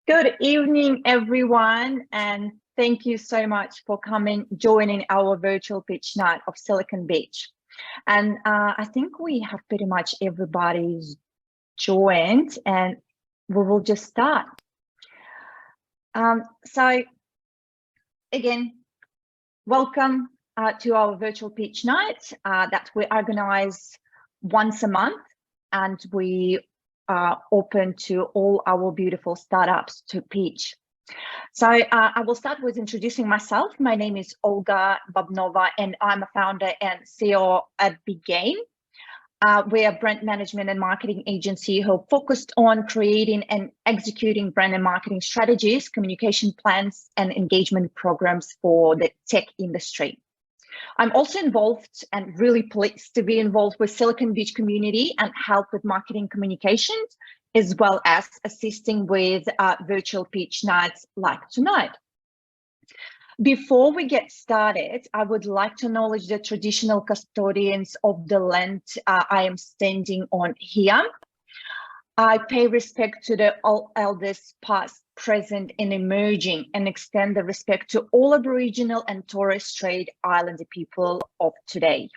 Good evening, everyone, and thank you so much for joining our virtual pitch night of Silicon Beach. And I think we have pretty much everybody's joined, and we will just start. So again, welcome to our virtual pitch night that we organize once a month, and we are open to all our beautiful startups to pitch. So I will start with introducing myself. My name is Olga Babnova, and I'm a founder and CEO at gday. We're a brand management and marketing agency who are focused on creating and executing brand and marketing strategies, communication plans, and engagement programs for the tech industry. I'm also involved and really pleased to be involved with Silicon Beach community and help with marketing communications, as well as assisting with virtual pitch nights like tonight. Before we get started, I would like to acknowledge the traditional custodians of the land I am standing on here. I pay respect to the all elders past, present, and emerging, and extend the respect to all Aboriginal and Torres Strait Islander people of today.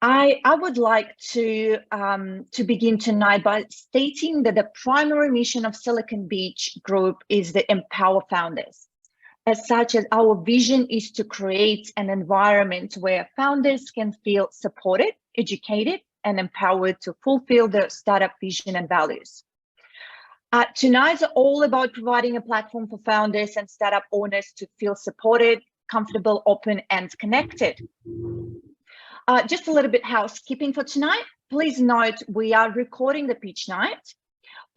I would like to begin tonight by stating that the primary mission of Silicon Beach Group is to empower founders. As such, as our vision is to create an environment where founders can feel supported, educated, and empowered to fulfill their startup vision and values. Tonight's all about providing a platform for founders and startup owners to feel supported, comfortable, open, and connected. Just a little bit housekeeping for tonight. Please note we are recording the pitch night.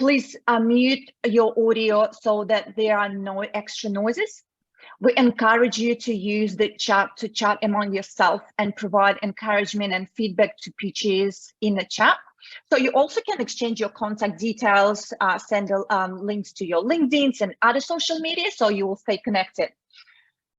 Please mute your audio so that there are no extra noises. We encourage you to use the chat to chat among yourself and provide encouragement and feedback to pitches in the chat. So you also can exchange your contact details, send links to your LinkedIns and other social media, so you will stay connected.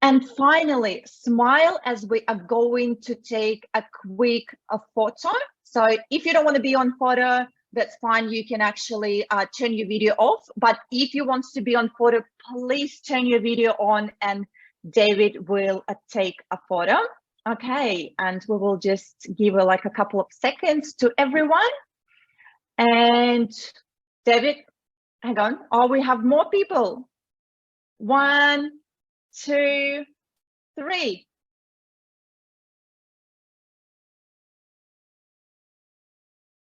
And finally, smile as we are going to take a quick photo. So if you don't want to be on photo, that's fine. You can actually turn your video off. But if you want to be on photo, please turn your video on and David will take a photo. Okay, and we will just give like a couple of seconds to everyone. And David, hang on. Oh, we have more people. 1, 2, 3.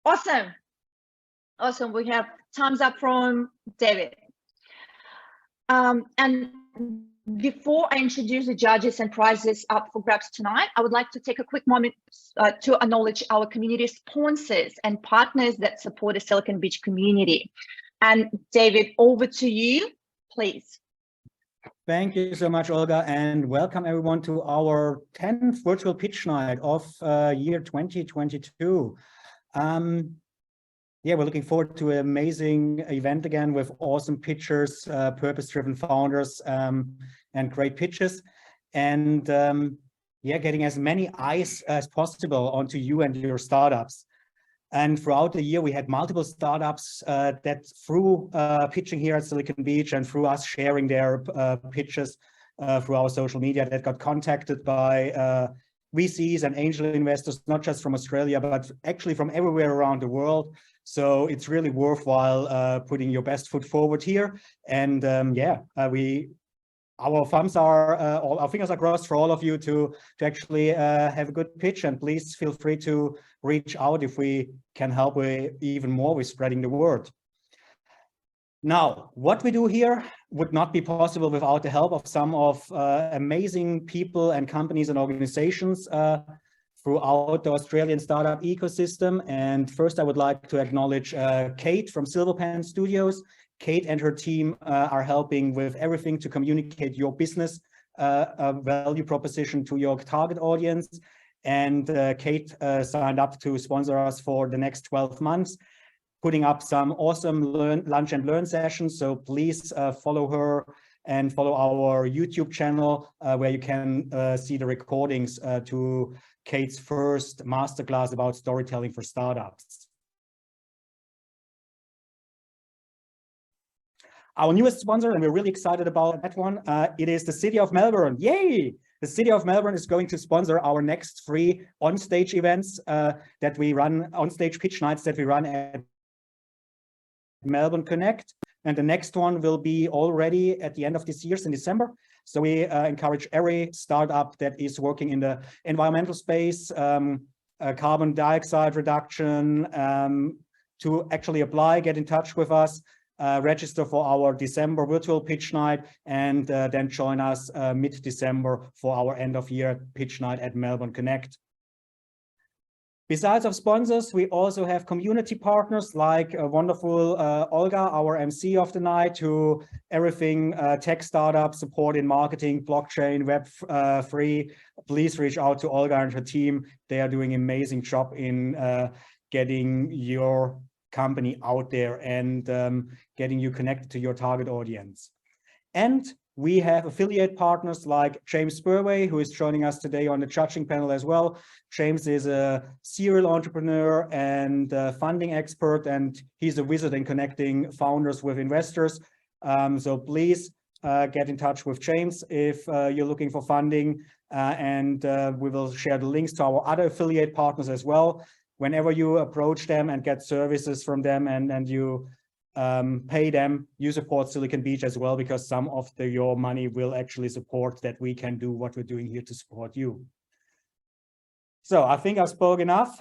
Awesome. Awesome. We have thumbs up from David. And before I introduce the judges and prizes up for grabs tonight, I would like to take a quick moment to acknowledge our community sponsors and partners that support the Silicon Beach community. And David, over to you, please. Thank you so much, Olga, and welcome everyone to our 10th virtual pitch night of year 2022. Yeah, we're looking forward to an amazing event again with awesome pitchers, purpose-driven founders, and great pitches. And yeah, getting as many eyes as possible onto you and your startups. And throughout the year, we had multiple startups that through pitching here at Silicon Beach and through us sharing their pitches through our social media that got contacted by VCs and angel investors, not just from Australia, but actually from everywhere around the world. So it's really worthwhile putting your best foot forward here. And yeah, our thumbs are, all our fingers are crossed for all of you to actually have a good pitch. And please feel free to reach out if we can help even more with spreading the word. Now, what we do here would not be possible without the help of some of amazing people and companies and organizations throughout the Australian startup ecosystem. And first, I would like to acknowledge Kate from Silverpan Studios. Kate and her team are helping with everything to communicate your business value proposition to your target audience. And Kate signed up to sponsor us for the next 12 months, putting up some awesome lunch and learn sessions. So please follow her and follow our YouTube channel where you can see the recordings to Kate's first masterclass about storytelling for startups. our newest sponsor, and we're really excited about that one. It is the City of Melbourne. Yay! The City of Melbourne is going to sponsor our next 3 on-stage events that we run, on-stage pitch nights that we run at Melbourne Connect. And the next one will be already at the end of this year, in December. So we encourage every startup that is working in the environmental space, carbon dioxide reduction, to actually apply, get in touch with us, register for our December virtual pitch night, and then join us mid-December for our end of year pitch night at Melbourne Connect. Besides of sponsors, we also have community partners like wonderful Olga, our MC of the night, who everything tech startup support in marketing, blockchain, web free. Please reach out to Olga and her team. They are doing an amazing job in getting your company out there and getting you connected to your target audience. And we have affiliate partners like James Spurway, who is joining us today on the judging panel as well. James is a serial entrepreneur and funding expert, and he's a wizard in connecting founders with investors. So please get in touch with James if you're looking for funding, and we will share the links to our other affiliate partners as well. Whenever you approach them and get services from them and you pay them, you support Silicon Beach as well, because some of your money will actually support that we can do what we're doing here to support you. So I think I've spoke enough.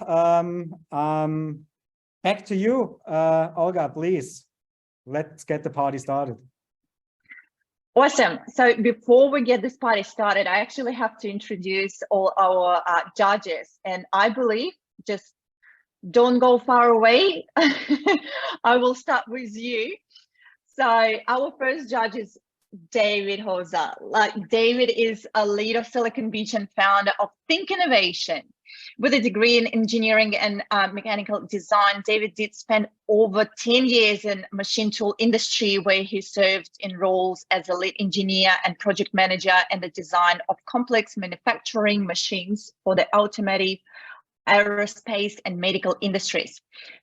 Back to you, Olga, please. Let's get the party started. Awesome. So before we get this party started, I actually have to introduce all our judges, and I believe, just don't go far away. I will start with you. So our first judge is David Hoser. David is a lead of Silicon Beach and founder of Think Innovation. With a degree in engineering and mechanical design, David did spend over 10 years in machine tool industry, where he served in roles as a lead engineer and project manager in the design of complex manufacturing machines for the automotive, aerospace and medical industries.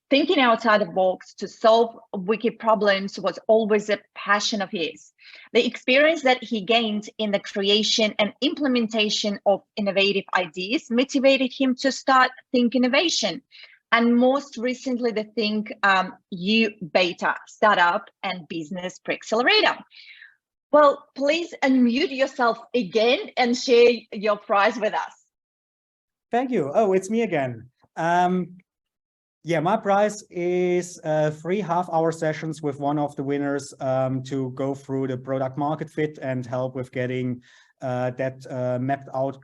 Thinking outside the box to solve wicked problems was always a passion of his. The experience that he gained in the creation and implementation of innovative ideas motivated him to start Think Innovation, and most recently the Think U Beta startup and business pre-accelerator. Well, please unmute yourself again and share your prize with us. Thank you. Oh, it's me again. Yeah, my prize is 3 half-hour sessions with one of the winners to go through the product market fit and help with getting that mapped out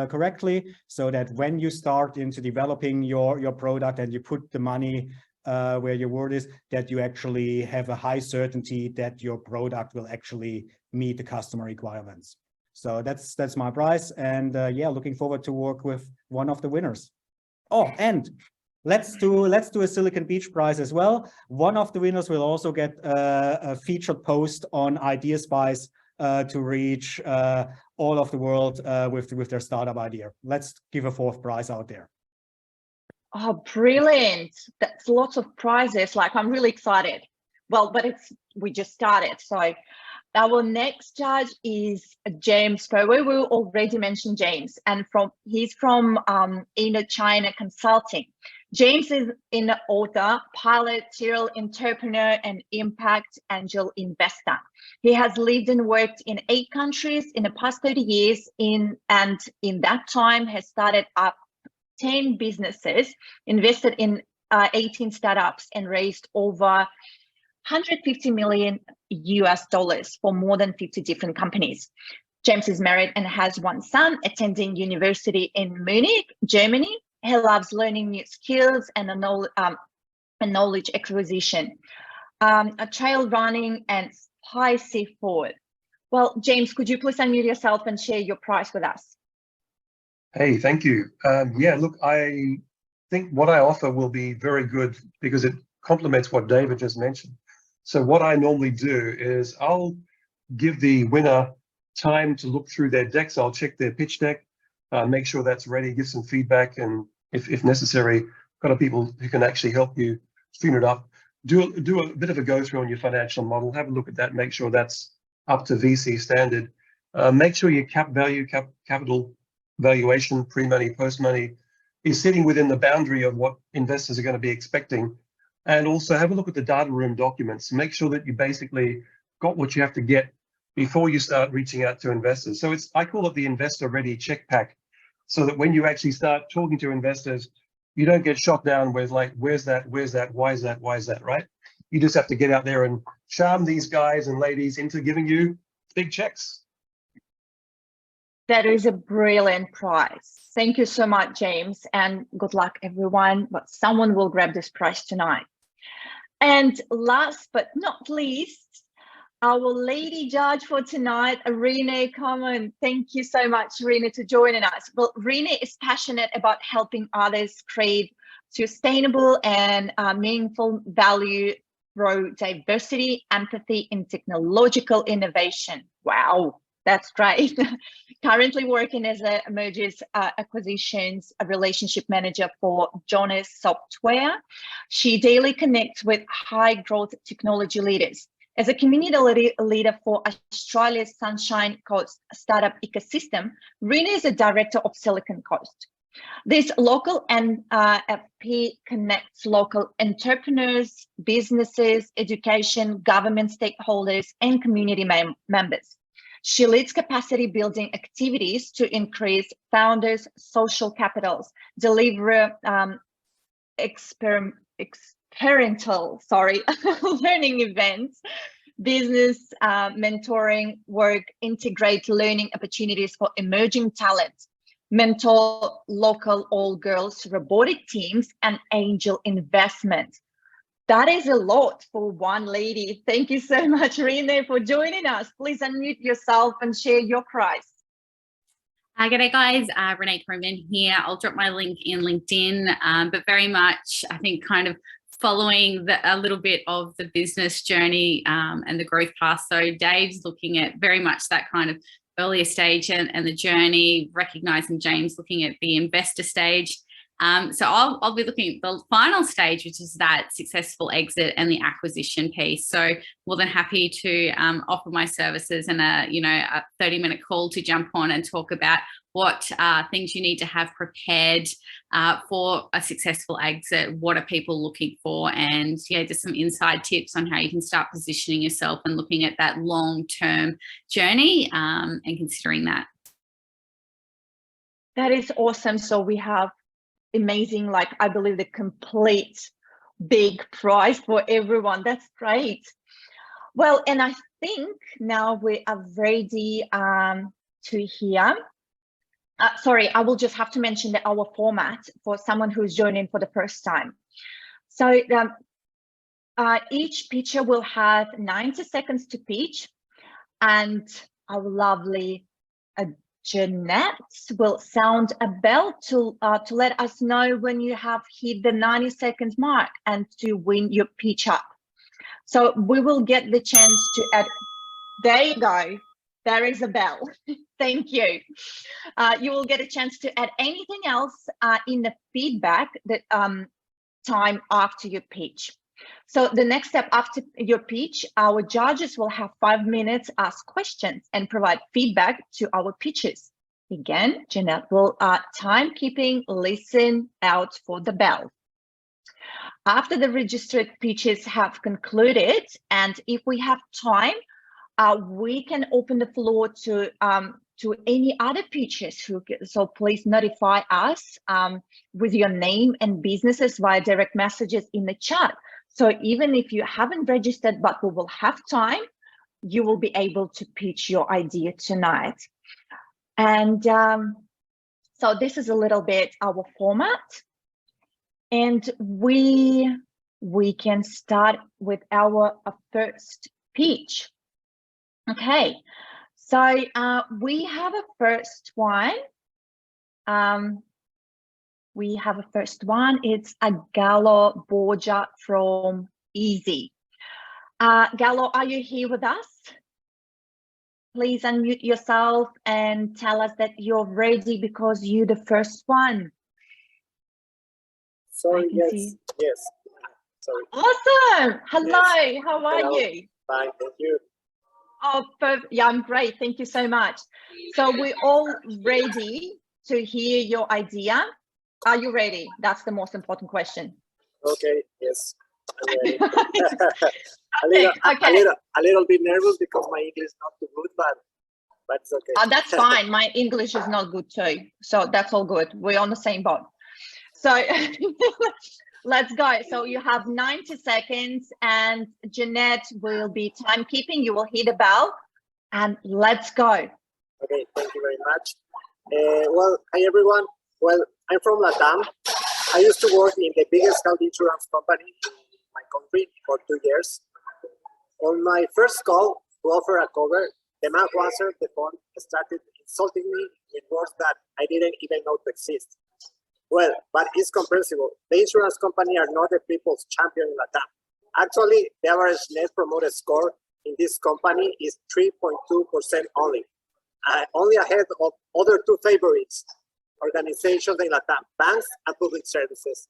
correctly, so that when you start into developing your product and you put the money where your word is, that you actually have a high certainty that your product will actually meet the customer requirements. So that's my prize, and yeah, looking forward to work with one of the winners. Oh, and let's do a Silicon Beach prize as well. One of the winners will also get a featured post on Idea Spice to reach all of the world with their startup idea. Let's give a 4th prize out there. Oh, brilliant! That's lots of prizes. Like, I'm really excited. Well, but we just started, so. Our next judge is James Spurway. We already mentioned James, and he's from Indochina Consulting. James is an author, pilot, serial entrepreneur, and impact angel investor. He has lived and worked in 8 countries in the past 30 years, and in that time has started up 10 businesses, invested in 18 startups, and raised over $150 million for more than 50 different companies. James is married and has 1 son, attending university in Munich, Germany. He loves learning new skills and a knowledge acquisition, a trail running, and high seafood. Well, James, could you please unmute yourself and share your prize with us? Hey, thank you. Yeah, look, I think what I offer will be very good because it complements what David just mentioned. So what I normally do is I'll give the winner time to look through their decks. I'll check their pitch deck, make sure that's ready, give some feedback, and if necessary, got people who can actually help you tune it up. do a bit of a go through on your financial model, have a look at that, make sure that's up to VC standard. Make sure your capital valuation, pre-money, post-money, is sitting within the boundary of what investors are going to be expecting. And also have a look at the data room documents. Make sure that you basically got what you have to get before you start reaching out to investors. So I call it the investor ready check pack, so that when you actually start talking to investors, you don't get shot down with like, where's that, why is that, right? You just have to get out there and charm these guys and ladies into giving you big checks. That is a brilliant prize. Thank you so much, James, and good luck, everyone. But someone will grab this prize tonight. And last but not least, our lady judge for tonight, Renee Coman. Thank you so much, Renee, for joining us. Well, Renee is passionate about helping others create sustainable and meaningful value through diversity, empathy, and technological innovation. Wow, that's great. Currently working as a mergers acquisitions relationship manager for Jonas Software. She daily connects with high growth technology leaders. As a community leader for Australia's Sunshine Coast startup ecosystem, Renee is a director of Silicon Coast. This local NFP connects local entrepreneurs, businesses, education, government stakeholders, and community members. She leads capacity building activities to increase founders' social capitals, deliver experiential learning events, business mentoring work, integrate learning opportunities for emerging talent, mentor local all-girls robotic teams, and angel investment. That is a lot for one lady. Thank you so much, Renee, for joining us. Please unmute yourself and share your prize. G'day guys, Renee Coman here. I'll drop my link in LinkedIn, but very much I think kind of following a little bit of the business journey and the growth path. So Dave's looking at very much that kind of earlier stage and the journey, recognizing James looking at the investor stage. So I'll be looking at the final stage, which is that successful exit and the acquisition piece. So more than happy to offer my services and a 30-minute call to jump on and talk about what things you need to have prepared for a successful exit. What are people looking for? And yeah, just some inside tips on how you can start positioning yourself and looking at that long-term journey and considering that. That is awesome. So we have amazing, like I believe the complete big prize for everyone. That's great. Well, and I think now we are ready to hear. Sorry, I will just have to mention that our format for someone who's joining for the first time. So each pitcher will have 90 seconds to pitch, and our lovely Jeanette will sound a bell to let us know when you have hit the 90-second mark and to win your pitch up. So we will get the chance to add. There you go. There is a bell. Thank you. You will get a chance to add anything else in the feedback that time after your pitch. So the next step after your pitch, our judges will have 5 minutes, ask questions and provide feedback to our pitches. Again, Jeanette will timekeeping, listen out for the bell. After the registered pitches have concluded, and if we have time, we can open the floor to any other pitches. So please notify us with your name and businesses via direct messages in the chat. So even if you haven't registered, but we will have time, you will be able to pitch your idea tonight. And so this is a little bit our format. And we can start with our first pitch. Okay, so we have a first one. It's a Galo Borja from Easy. Galo, are you here with us? Please unmute yourself and tell us that you're ready because you're the first one. Sorry, yes. Sorry. Awesome. Hello. Yes. How are Hello. you? Fine, thank you. Oh, yeah, I'm great. Thank you so much. So we're all ready to hear your idea. Are you ready? That's the most important question. Okay, yes. I'm ready. Okay. A little bit nervous because my English is not too good, but it's okay. That's fine. My English is not good too. So that's all good. We're on the same boat. So let's go. So you have 90 seconds and Jeanette will be timekeeping. You will hit a bell and let's go. Okay, thank you very much. Well, hi everyone. Well, I'm from Latam. I used to work in the biggest health insurance company in my country for 2 years. On my first call to offer a cover, the man who answered the phone started insulting me with words that I didn't even know to exist. Well, but it's comprehensible. The insurance company are not the people's champion in Latam. Actually, the average net promoter score in this company is 3.2% only. Only ahead of other two favorites organizations in Latam, banks and public services.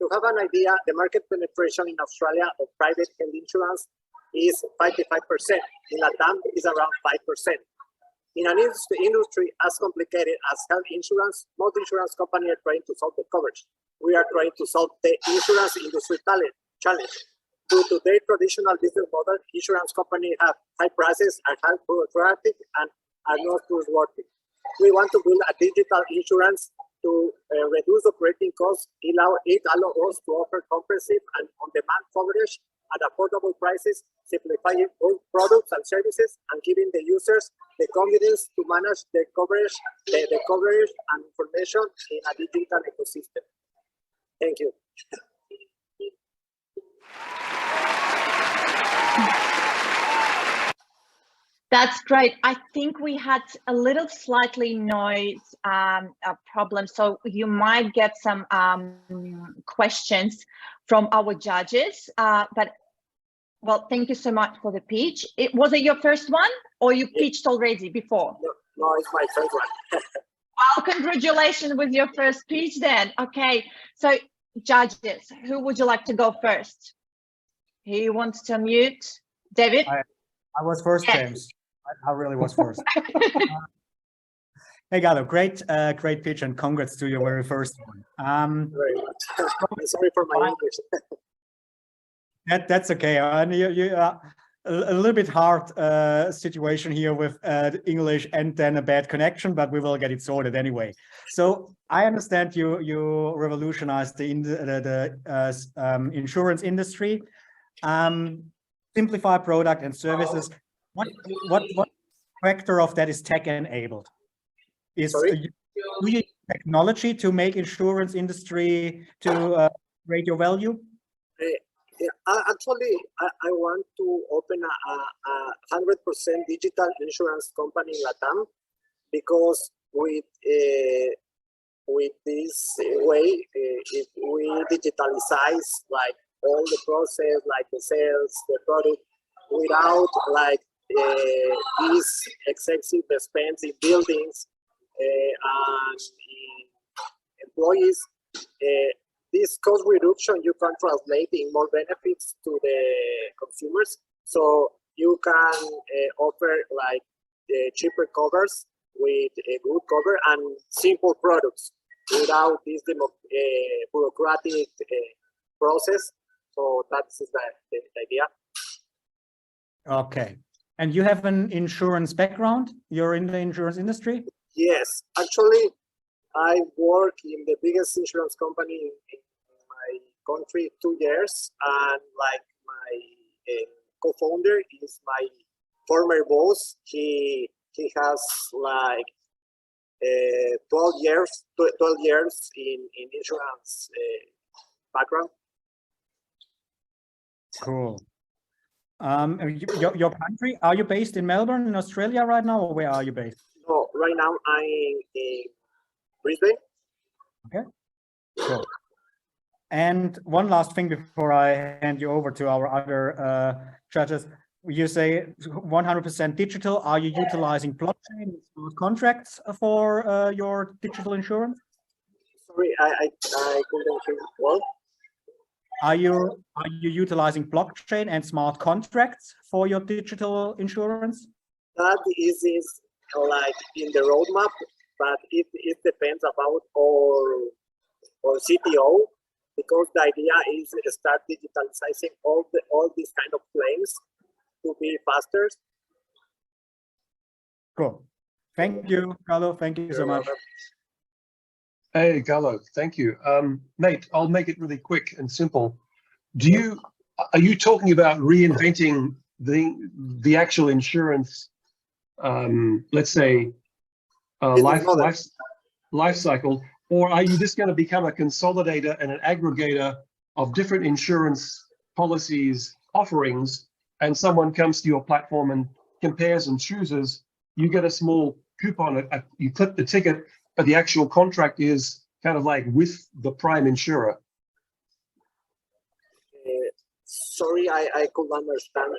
To have an idea, the market penetration in Australia of private health insurance is 55%. In Latam, is around 5%. In an industry as complicated as health insurance, most insurance companies are trying to solve the coverage. We are trying to solve the insurance industry challenge. Due to their traditional business model, insurance companies have high prices, are highly bureaucratic, and are not trustworthy. We want to build a digital insurance to reduce operating costs. It allows us to offer comprehensive and on-demand coverage at affordable prices, simplifying both products and services, and giving the users the confidence to manage their coverage, the coverage and information in a digital ecosystem. Thank you. That's great. I think we had a little slightly noise problem, so you might get some questions from our judges. But well, thank you so much for the pitch. Was it your first one, or you pitched already before? No, it's my first one. Well, congratulations with your first pitch then. Okay, so judges, who would you like to go first? Who wants to mute? David? I was first, yes. James. I really was first. Hey, Galo, great pitch, and congrats to your very first one. Very much. Sorry for my English. That's okay. You a little bit hard situation here with English and then a bad connection, but we will get it sorted anyway. So I understand you revolutionized the insurance industry, simplify product and services. What factor of that is tech enabled? Is do you use technology to make insurance industry to create your value? Yeah, actually, I want to open a 100% digital insurance company in Latam, because with this way, if we digitalize like all the process, like the sales, the product, without like these excessive expense in buildings and in employees, this cost reduction you can translate in more benefits to the consumers. So you can offer like cheaper covers with a good cover and simple products without this bureaucratic process. So that's the idea. Okay. And you have an insurance background? You're in the insurance industry? Yes, actually, I work in the biggest insurance company in my country 2 years, and like my co-founder is my former boss. He has like 12 years in insurance background. Cool. Your country, are you based in Melbourne in Australia right now, or where are you based? No, right now I'm in Brisbane. Okay, cool. And one last thing before I hand you over to our other judges. You say 100% digital. Are you utilizing blockchain contracts for your digital insurance? Sorry, I couldn't hear you well. Are you utilizing blockchain and smart contracts for your digital insurance? That is like in the roadmap, but it depends about our CTO, because the idea is to start digitalizing all these kind of claims to be faster. Cool. Thank you, Galo. Thank you so much. Hey, Galo, thank you. Mate, I'll make it really quick and simple. Are you talking about reinventing the actual insurance, let's say, life cycle, or are you just going to become a consolidator and an aggregator of different insurance policies, offerings, and someone comes to your platform and compares and chooses, you get a small coupon, you clip the ticket, but the actual contract is kind of like with the prime insurer? Sorry, I could understand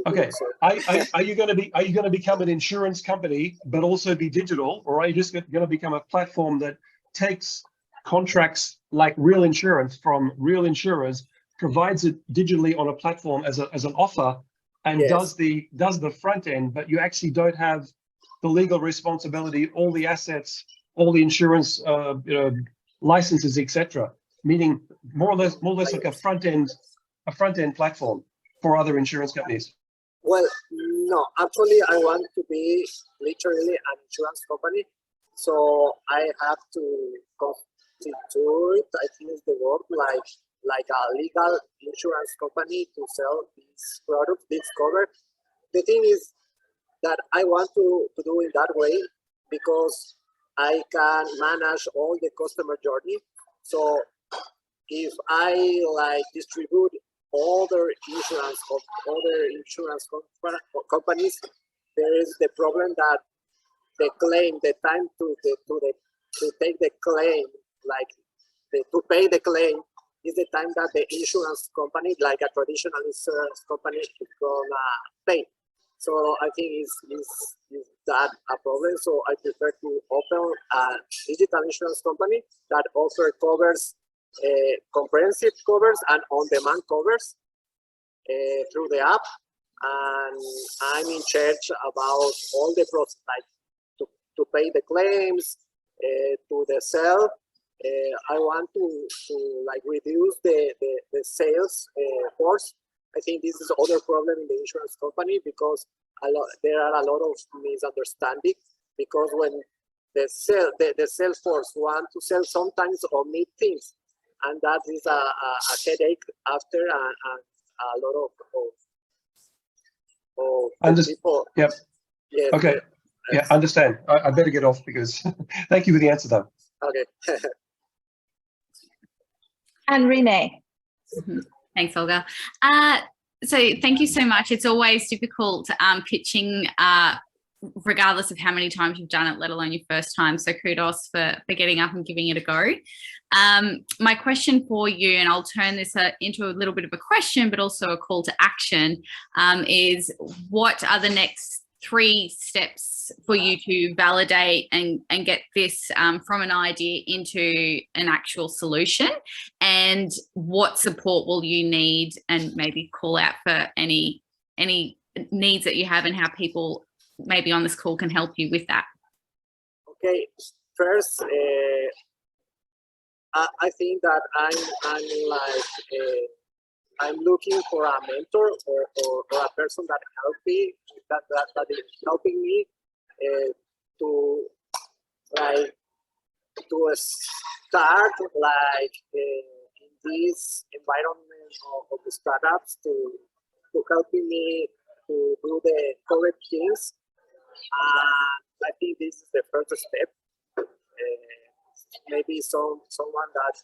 Okay, are you going to become an insurance company but also be digital, or are you just going to become a platform that takes contracts like real insurance from real insurers, provides it digitally on a platform as an offer, and does the front end, but you actually don't have the legal responsibility, all the assets, all the insurance licenses, etc. Meaning more or less like a front end platform for other insurance companies? Well, no, actually, I want to be literally an insurance company. So I have to constitute, I think is the word, like a legal insurance company to sell these products, this cover. The thing is that I want to do it that way because I can manage all the customer journey. So if I like distribute other insurance companies, there is the problem that the claim, the time to take the claim, to pay the claim, is the time that the insurance company, like a traditional insurance company, is gonna pay. So I think is that a problem? So I prefer to open a digital insurance company that offer covers, comprehensive covers and on-demand covers through the app, and I'm in charge about all the process, like to pay the claims, to the sell. I want to like reduce the sales force. I think this is other problem in the insurance company because there are a lot of misunderstanding, because when the sales force want to sell, sometimes omit things, and that is a headache after, and a lot of people. Yep. Yes, okay. Yeah, understand. I better get off because thank you for the answer, though. Okay. And Renee. Thanks, Olga. So thank you so much. It's always difficult pitching, regardless of how many times you've done it, let alone your first time. So kudos for getting up and giving it a go. My question for you, and I'll turn this into a little bit of a question, but also a call to action, is what are the next 3 steps for you to validate and get this from an idea into an actual solution, and what support will you need, and maybe call out for any needs that you have and how people maybe on this call can help you with that? Okay, first, I think that I'm looking for a mentor or a person that help me, that is helping me to start in this environment of the startups, to helping me to do the correct things. I think this is the first step. Maybe someone that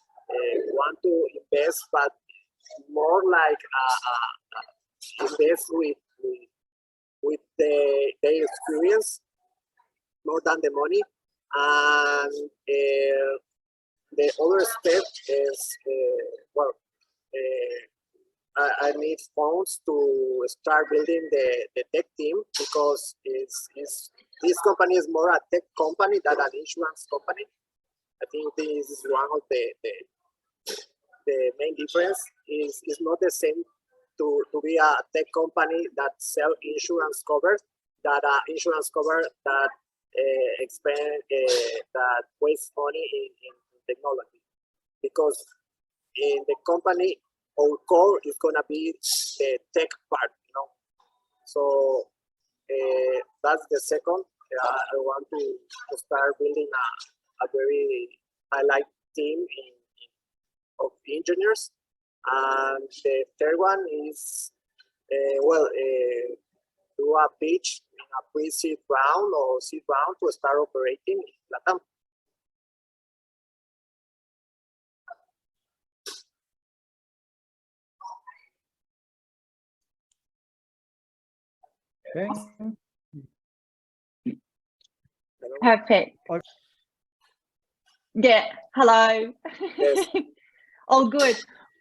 want to invest, but more like invest with their experience more than the money. And the other step is I need funds to start building the tech team, because this company is more a tech company than an insurance company. I think this is one of the main difference is not the same to be a tech company that sell insurance cover, that insurance cover that that wastes money in technology, because in the company our core is gonna be the tech part, you know. So that's the second. I want to start building a very highlight team of engineers. And the third one is, do a pitch in a pre-seed round or seed round to start operating in LATAM. Okay. Perfect. Yeah, hello. Yes. All good.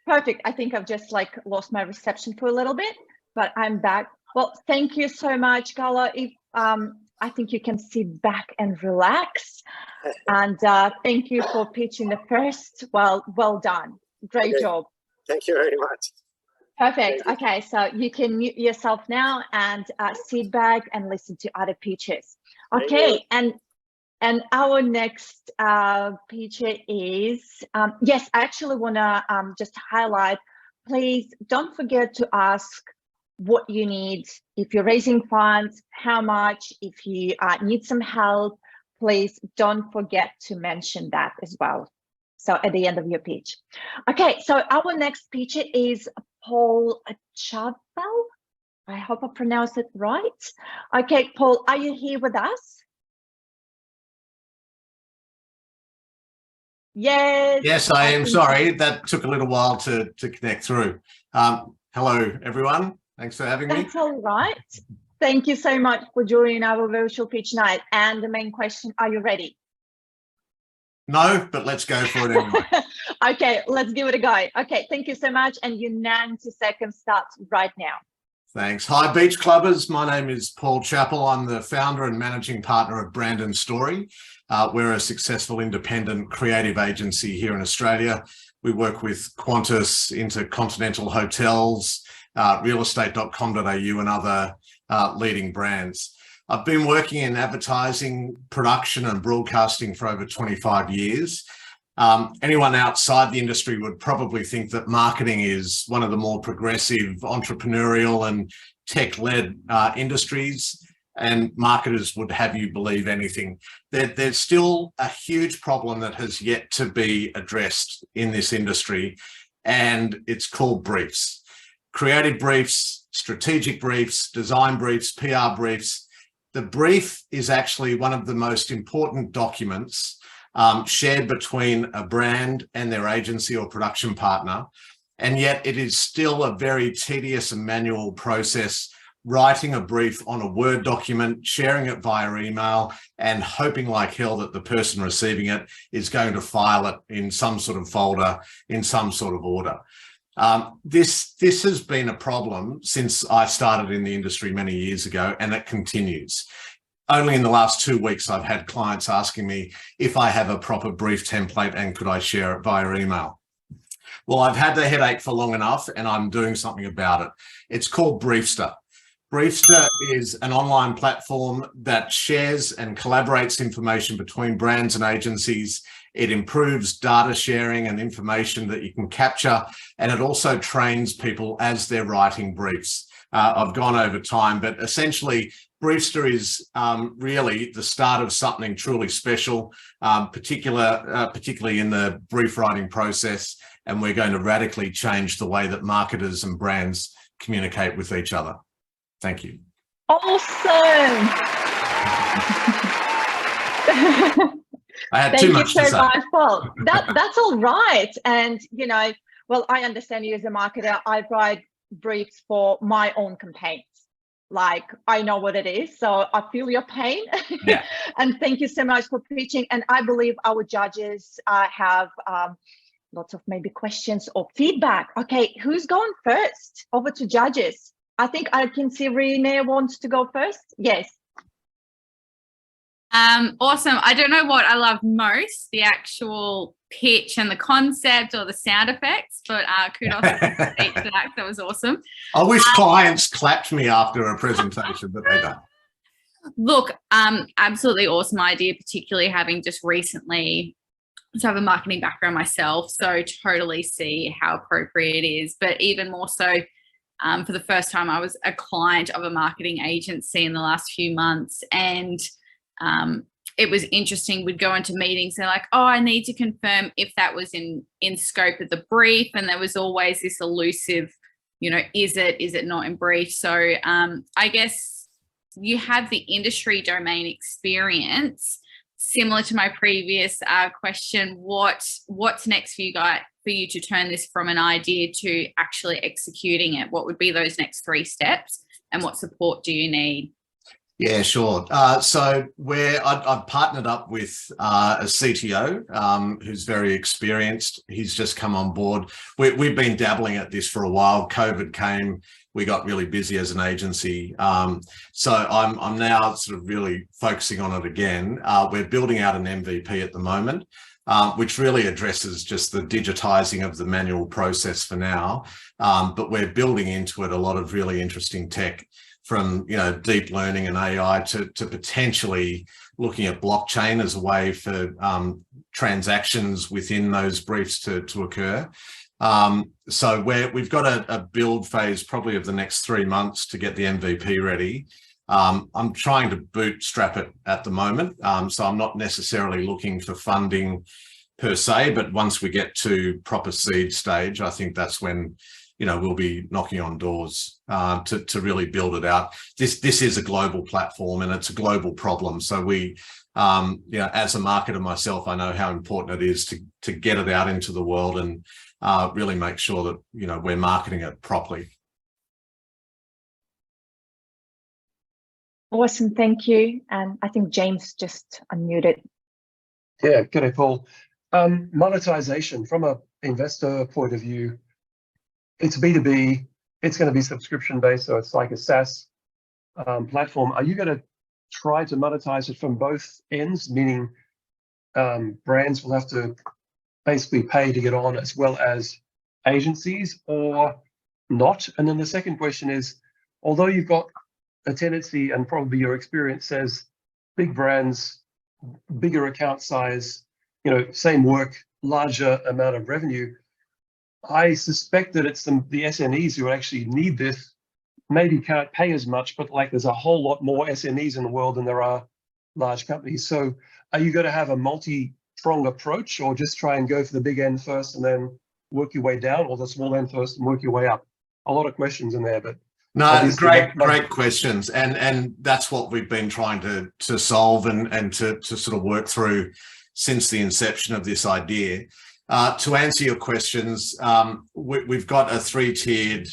Perfect. I think I've just like lost my reception for a little bit, but I'm back. Well, thank you so much, Galo. If I think you can sit back and relax. And thank you for pitching the first. Well done. Great job. Thank you very much. Perfect. Okay, so you can mute yourself now and sit back and listen to other pitches. Okay, and our next pitcher is, yes, I actually want to just highlight, please don't forget to ask what you need. If you're raising funds, how much, if you need some help, please don't forget to mention that as well. So at the end of your pitch. Okay, so our next pitcher is Paul Chappell. I hope I pronounced it right. Okay, Paul, are you here with us? Yes. Yes, I am. Sorry, that took a little while to connect through. Hello, everyone. Thanks for having me. That's all right. Thank you so much for joining our virtual pitch night. And the main question, are you ready? No, but let's go for it anyway. Okay, let's give it a go. Okay, thank you so much. And your 90 seconds starts right now. Thanks. Hi, Beach Clubbers. My name is Paul Chappell. I'm the founder and managing partner of Brand & Story. We're a successful independent creative agency here in Australia. We work with Qantas, Intercontinental Hotels, realestate.com.au and other leading brands. I've been working in advertising, production and broadcasting for over 25 years. Anyone outside the industry would probably think that marketing is one of the more progressive, entrepreneurial and tech-led industries, and marketers would have you believe anything. There's still a huge problem that has yet to be addressed in this industry, and it's called briefs. Creative briefs, strategic briefs, design briefs, PR briefs. The brief is actually one of the most important documents shared between a brand and their agency or production partner. And yet it is still a very tedious and manual process, writing a brief on a Word document, sharing it via email, and hoping like hell that the person receiving it is going to file it in some sort of folder, in some sort of order. This has been a problem since I started in the industry many years ago, and it continues. Only in the last 2 weeks, I've had clients asking me if I have a proper brief template and could I share it via email. Well, I've had the headache for long enough and I'm doing something about it. It's called Briefsta. Briefsta is an online platform that shares and collaborates information between brands and agencies. It improves data sharing and information that you can capture, and it also trains people as they're writing briefs. I've gone over time, but essentially Briefsta is really the start of something truly special, particularly in the brief writing process, and we're going to radically change the way that marketers and brands communicate with each other. Thank you. Awesome. I had too much to say. Thank you so much, Paul. That's all right. And, you know, well, I understand you as a marketer. I write briefs for my own campaigns. Like, I know what it is, so I feel your pain. Yeah. And thank you so much for pitching. And I believe our judges have lots of maybe questions or feedback. Okay, who's going first? Over to judges. I think I can see Renee wants to go first. Yes. Awesome. I don't know what I love most, the actual pitch and the concept or the sound effects, but kudos to that. That was awesome. I wish clients clapped me after a presentation, but they don't. Look, absolutely awesome idea, particularly having just recently to have a marketing background myself, so totally see how appropriate it is. But even more so, for the first time, I was a client of a marketing agency in the last few months, and it was interesting. We'd go into meetings, they're like, oh, I need to confirm if that was in scope of the brief, and there was always this elusive, you know, is it not in brief? So I guess you have the industry domain experience. Similar to my previous question, what's next for you to turn this from an idea to actually executing it? What would be those next 3 steps, and what support do you need? Yeah, sure. So I've partnered up with a CTO who's very experienced. He's just come on board. We've been dabbling at this for a while. COVID came. We got really busy as an agency. So I'm now sort of really focusing on it again. We're building out an MVP at the moment, which really addresses just the digitizing of the manual process for now. But we're building into it a lot of really interesting tech, from, you know, deep learning and AI to potentially looking at blockchain as a way for transactions within those briefs to occur. So we've got a build phase probably of the next 3 months to get the MVP ready. I'm trying to bootstrap it at the moment, so I'm not necessarily looking for funding per se, but once we get to proper seed stage, I think that's when, you know, we'll be knocking on doors to really build it out. This is a global platform and it's a global problem. So we, you know, as a marketer myself, I know how important it is to get it out into the world and really make sure that, you know, we're marketing it properly. Awesome, thank you. I think James just unmuted. Yeah, g'day, Paul. Monetization from an investor point of view, it's B2B, it's going to be subscription based, so it's like a SaaS platform. Are you going to try to monetize it from both ends, meaning brands will have to basically pay to get on as well as agencies, or not? And then the second question is, although you've got a tendency, and probably your experience says, big brands, bigger account size, you know, same work, larger amount of revenue, I suspect that it's the SMEs who actually need this, maybe can't pay as much, but like there's a whole lot more SMEs in the world than there are large companies. So are you going to have a multi-pronged approach, or just try and go for the big end first and then work your way down, or the small end first and work your way up? A lot of questions in there, but no, great questions, and that's what we've been trying to solve and to sort of work through since the inception of this idea. To answer your questions, we've got a 3-tiered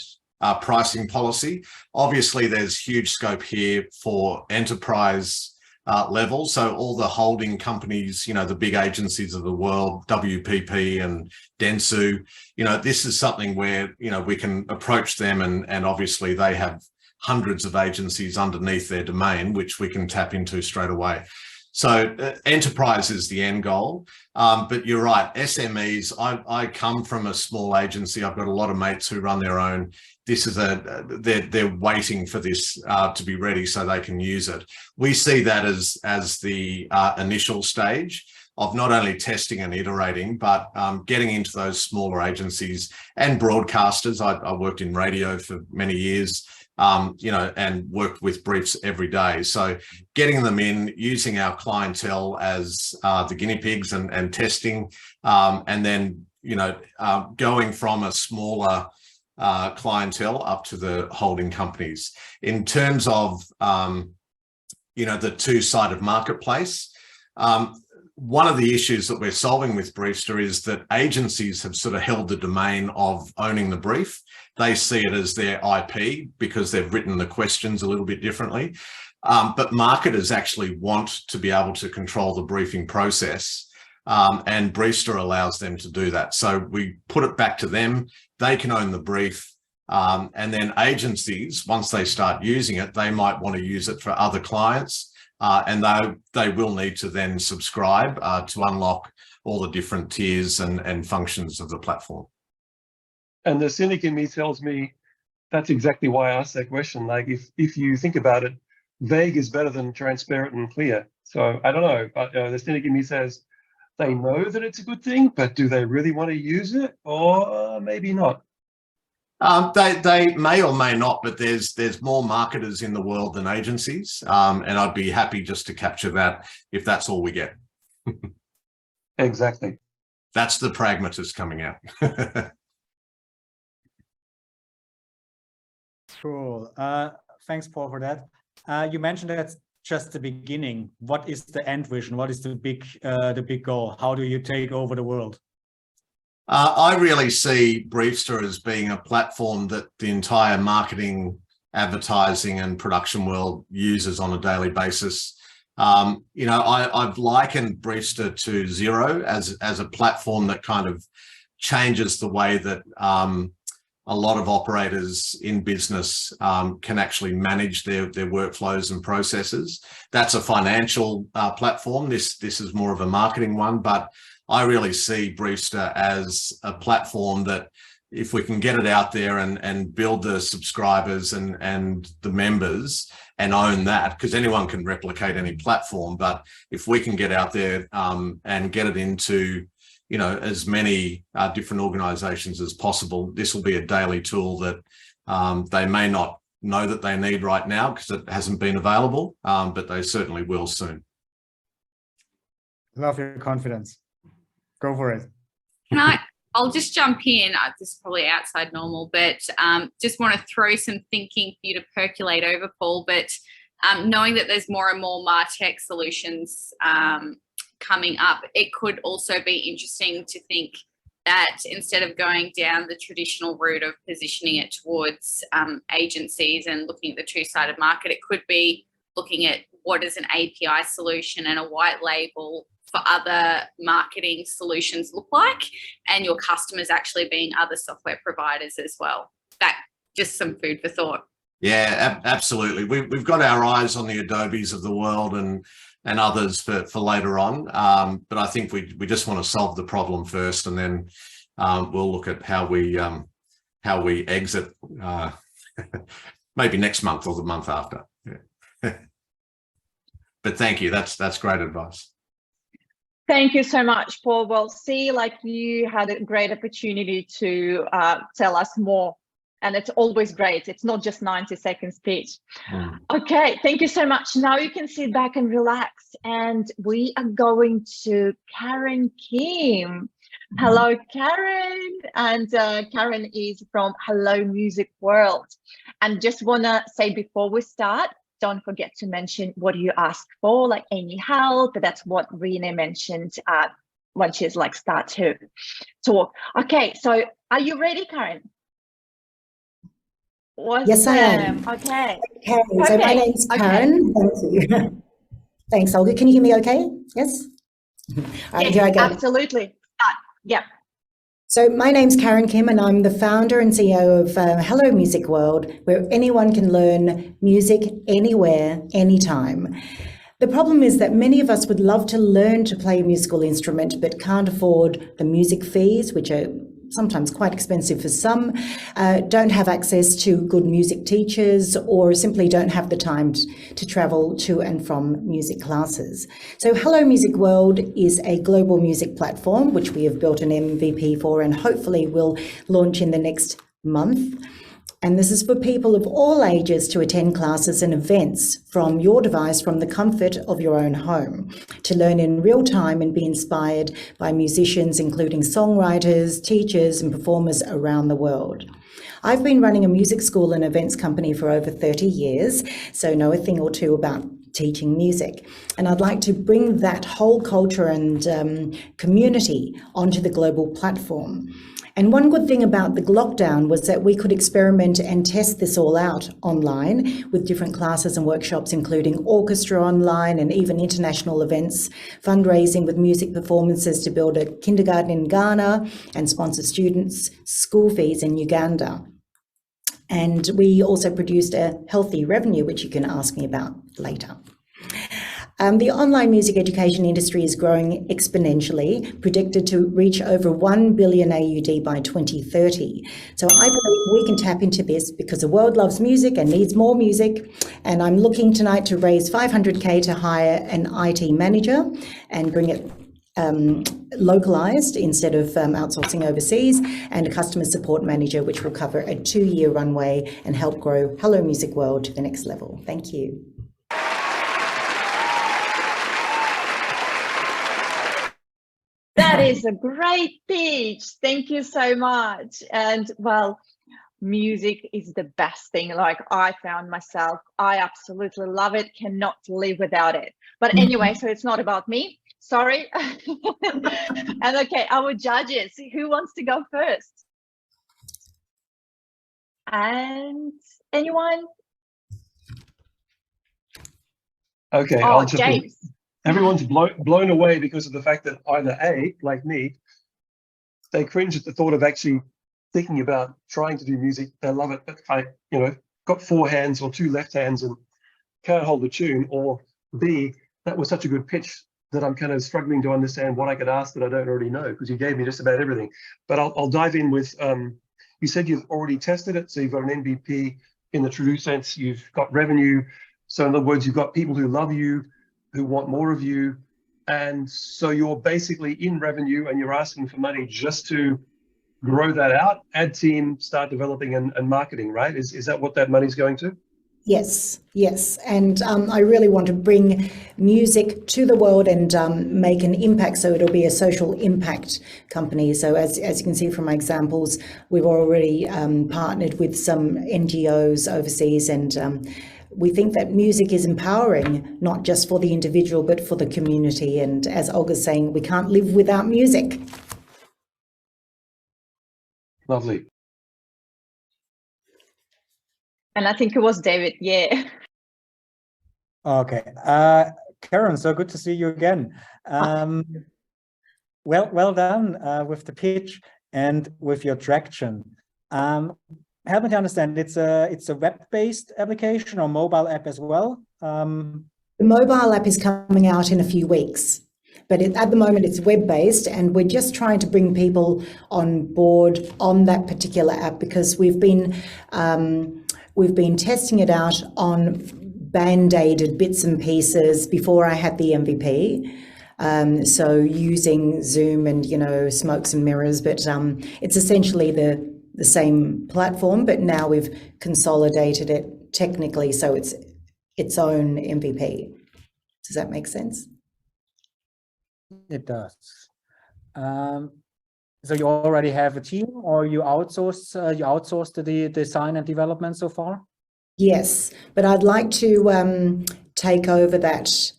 pricing policy. Obviously, there's huge scope here for enterprise level. So all the holding companies, you know, the big agencies of the world, WPP and Dentsu, you know, this is something where, you know, we can approach them, and obviously they have hundreds of agencies underneath their domain, which we can tap into straight away. So enterprise is the end goal, but you're right, SMEs, I come from a small agency. I've got a lot of mates who run their own. This is they're waiting for this to be ready so they can use it. We see that as the initial stage of not only testing and iterating, but getting into those smaller agencies and broadcasters. I worked in radio for many years. You know, and worked with briefs every day. So getting them in, using our clientele as the guinea pigs and testing, and then, you know, going from a smaller clientele up to the holding companies. In terms of, you know, the two-sided marketplace, one of the issues that we're solving with Briefsta is that agencies have sort of held the domain of owning the brief. They see it as their IP because they've written the questions a little bit differently. But marketers actually want to be able to control the briefing process, and Briefsta allows them to do that. So we put it back to them. They can own the brief. And then agencies, once they start using it, they might want to use it for other clients. And they will need to then subscribe to unlock all the different tiers and functions of the platform. And the cynic in me tells me that's exactly why I asked that question. Like, if you think about it, vague is better than transparent and clear. So I don't know. The cynic in me says they know that it's a good thing, but do they really want to use it, or maybe not? They may or may not, but there's more marketers in the world than agencies, and I'd be happy just to capture that if that's all we get. Exactly. That's the pragmatist coming out. Cool. Thanks, Paul, for that. You mentioned that's just the beginning. What is the end vision? What is the big goal? How do you take over the world? I really see Briefsta as being a platform that the entire marketing, advertising and production world uses on a daily basis. You know, I've likened Briefsta to Xero as a platform that kind of changes the way that a lot of operators in business can actually manage their workflows and processes. That's a financial platform. This is more of a marketing one, but I really see Briefsta as a platform that if we can get it out there and build the subscribers and the members and own that, because anyone can replicate any platform, but if we can get out there and get it into, you know, as many different organizations as possible, this will be a daily tool that they may not know that they need right now because it hasn't been available, but they certainly will soon. Love your confidence. Go for it. I'll just jump in. This is probably outside normal, but just want to throw some thinking for you to percolate over, Paul. But knowing that there's more and more MarTech solutions coming up, it could also be interesting to think that instead of going down the traditional route of positioning it towards agencies and looking at the two-sided market, it could be looking at what is an API solution and a white label for other marketing solutions look like, and your customers actually being other software providers as well. That just some food for thought. Yeah, absolutely. We've got our eyes on the Adobes of the world and others for later on, but I think we just want to solve the problem first, and then we'll look at how we exit maybe next month or the month after. Yeah. But thank you. That's great advice. Thank you so much, Paul. Well, see, like you had a great opportunity to tell us more, and it's always great. It's not just 90-second speech. Okay, thank you so much. Now you can sit back and relax, and we are going to Karen Kim. Hello, Karen. And Karen is from Hello Music World. And just want to say before we start, don't forget to mention what you asked for, like any help. That's what Renee mentioned when she's like start to talk. Okay, so are you ready, Karen? Yes, I am. Okay. Okay, so my name's Karen. Thank you. Thanks, Olga. Can you hear me okay? Yes? Yes, here I go. Absolutely. Yeah. So my name's Karen Kim, and I'm the founder and CEO of Hello Music World, where anyone can learn music anywhere, anytime. The problem is that many of us would love to learn to play a musical instrument, but can't afford the music fees, which are sometimes quite expensive for some, don't have access to good music teachers, or simply don't have the time to travel to and from music classes. So Hello Music World is a global music platform, which we have built an MVP for and hopefully will launch in the next month. And this is for people of all ages to attend classes and events from your device, from the comfort of your own home, to learn in real time and be inspired by musicians, including songwriters, teachers, and performers around the world. I've been running a music school and events company for over 30 years, so know a thing or two about teaching music. And I'd like to bring that whole culture and community onto the global platform. And one good thing about the lockdown was that we could experiment and test this all out online with different classes and workshops, including orchestra online and even international events, fundraising with music performances to build a kindergarten in Ghana and sponsor students' school fees in Uganda. And we also produced a healthy revenue, which you can ask me about later. The online music education industry is growing exponentially, predicted to reach over 1 billion AUD by 2030. So I believe we can tap into this because the world loves music and needs more music. And I'm looking tonight to raise 500K to hire an IT manager and bring it localized instead of outsourcing overseas, and a customer support manager, which will cover a 2-year runway and help grow Hello Music World to the next level. Thank you. That is a great pitch. Thank you so much. And well, music is the best thing. Like, I found myself, I absolutely love it, cannot live without it. But anyway, so it's not about me. Sorry. And okay, our judges, who wants to go first? And anyone? Okay, Oh, I'll jump in. James. Everyone's blown away because of the fact that either A, like me, they cringe at the thought of actually thinking about trying to do music. They love it, but I, got 4 hands or 2 left hands and can't hold a tune. Or B, that was such a good pitch that I'm kind of struggling to understand what I could ask that I don't already know, because you gave me just about everything. But I'll dive in with, you said you've already tested it, so you've got an MVP in the true sense, you've got revenue. So in other words, you've got people who love you, who want more of you. And so you're basically in revenue and you're asking for money just to grow that out, add team, start developing and marketing, right? Is that what that money's going to? Yes, yes. And I really want to bring music to the world and make an impact. So it'll be a social impact company. So as you can see from my examples, we've already partnered with some NGOs overseas, and we think that music is empowering, not just for the individual, but for the community. And as Olga's saying, we can't live without music. Lovely. And I think it was David, yeah. Okay, Karen, so good to see you again. Well done with the pitch and with your traction. Help me to understand, it's a web-based application or mobile app as well? The mobile app is coming out in a few weeks, but at the moment it's web-based, and we're just trying to bring people on board on that particular app because we've been testing it out on band-aided bits and pieces before I had the MVP. So using Zoom and, smokes and mirrors, but it's essentially the same platform, but now we've consolidated it technically, so it's its own MVP. Does that make sense? It does. So you already have a team, or you outsourced the design and development so far? Yes, but I'd like to take over that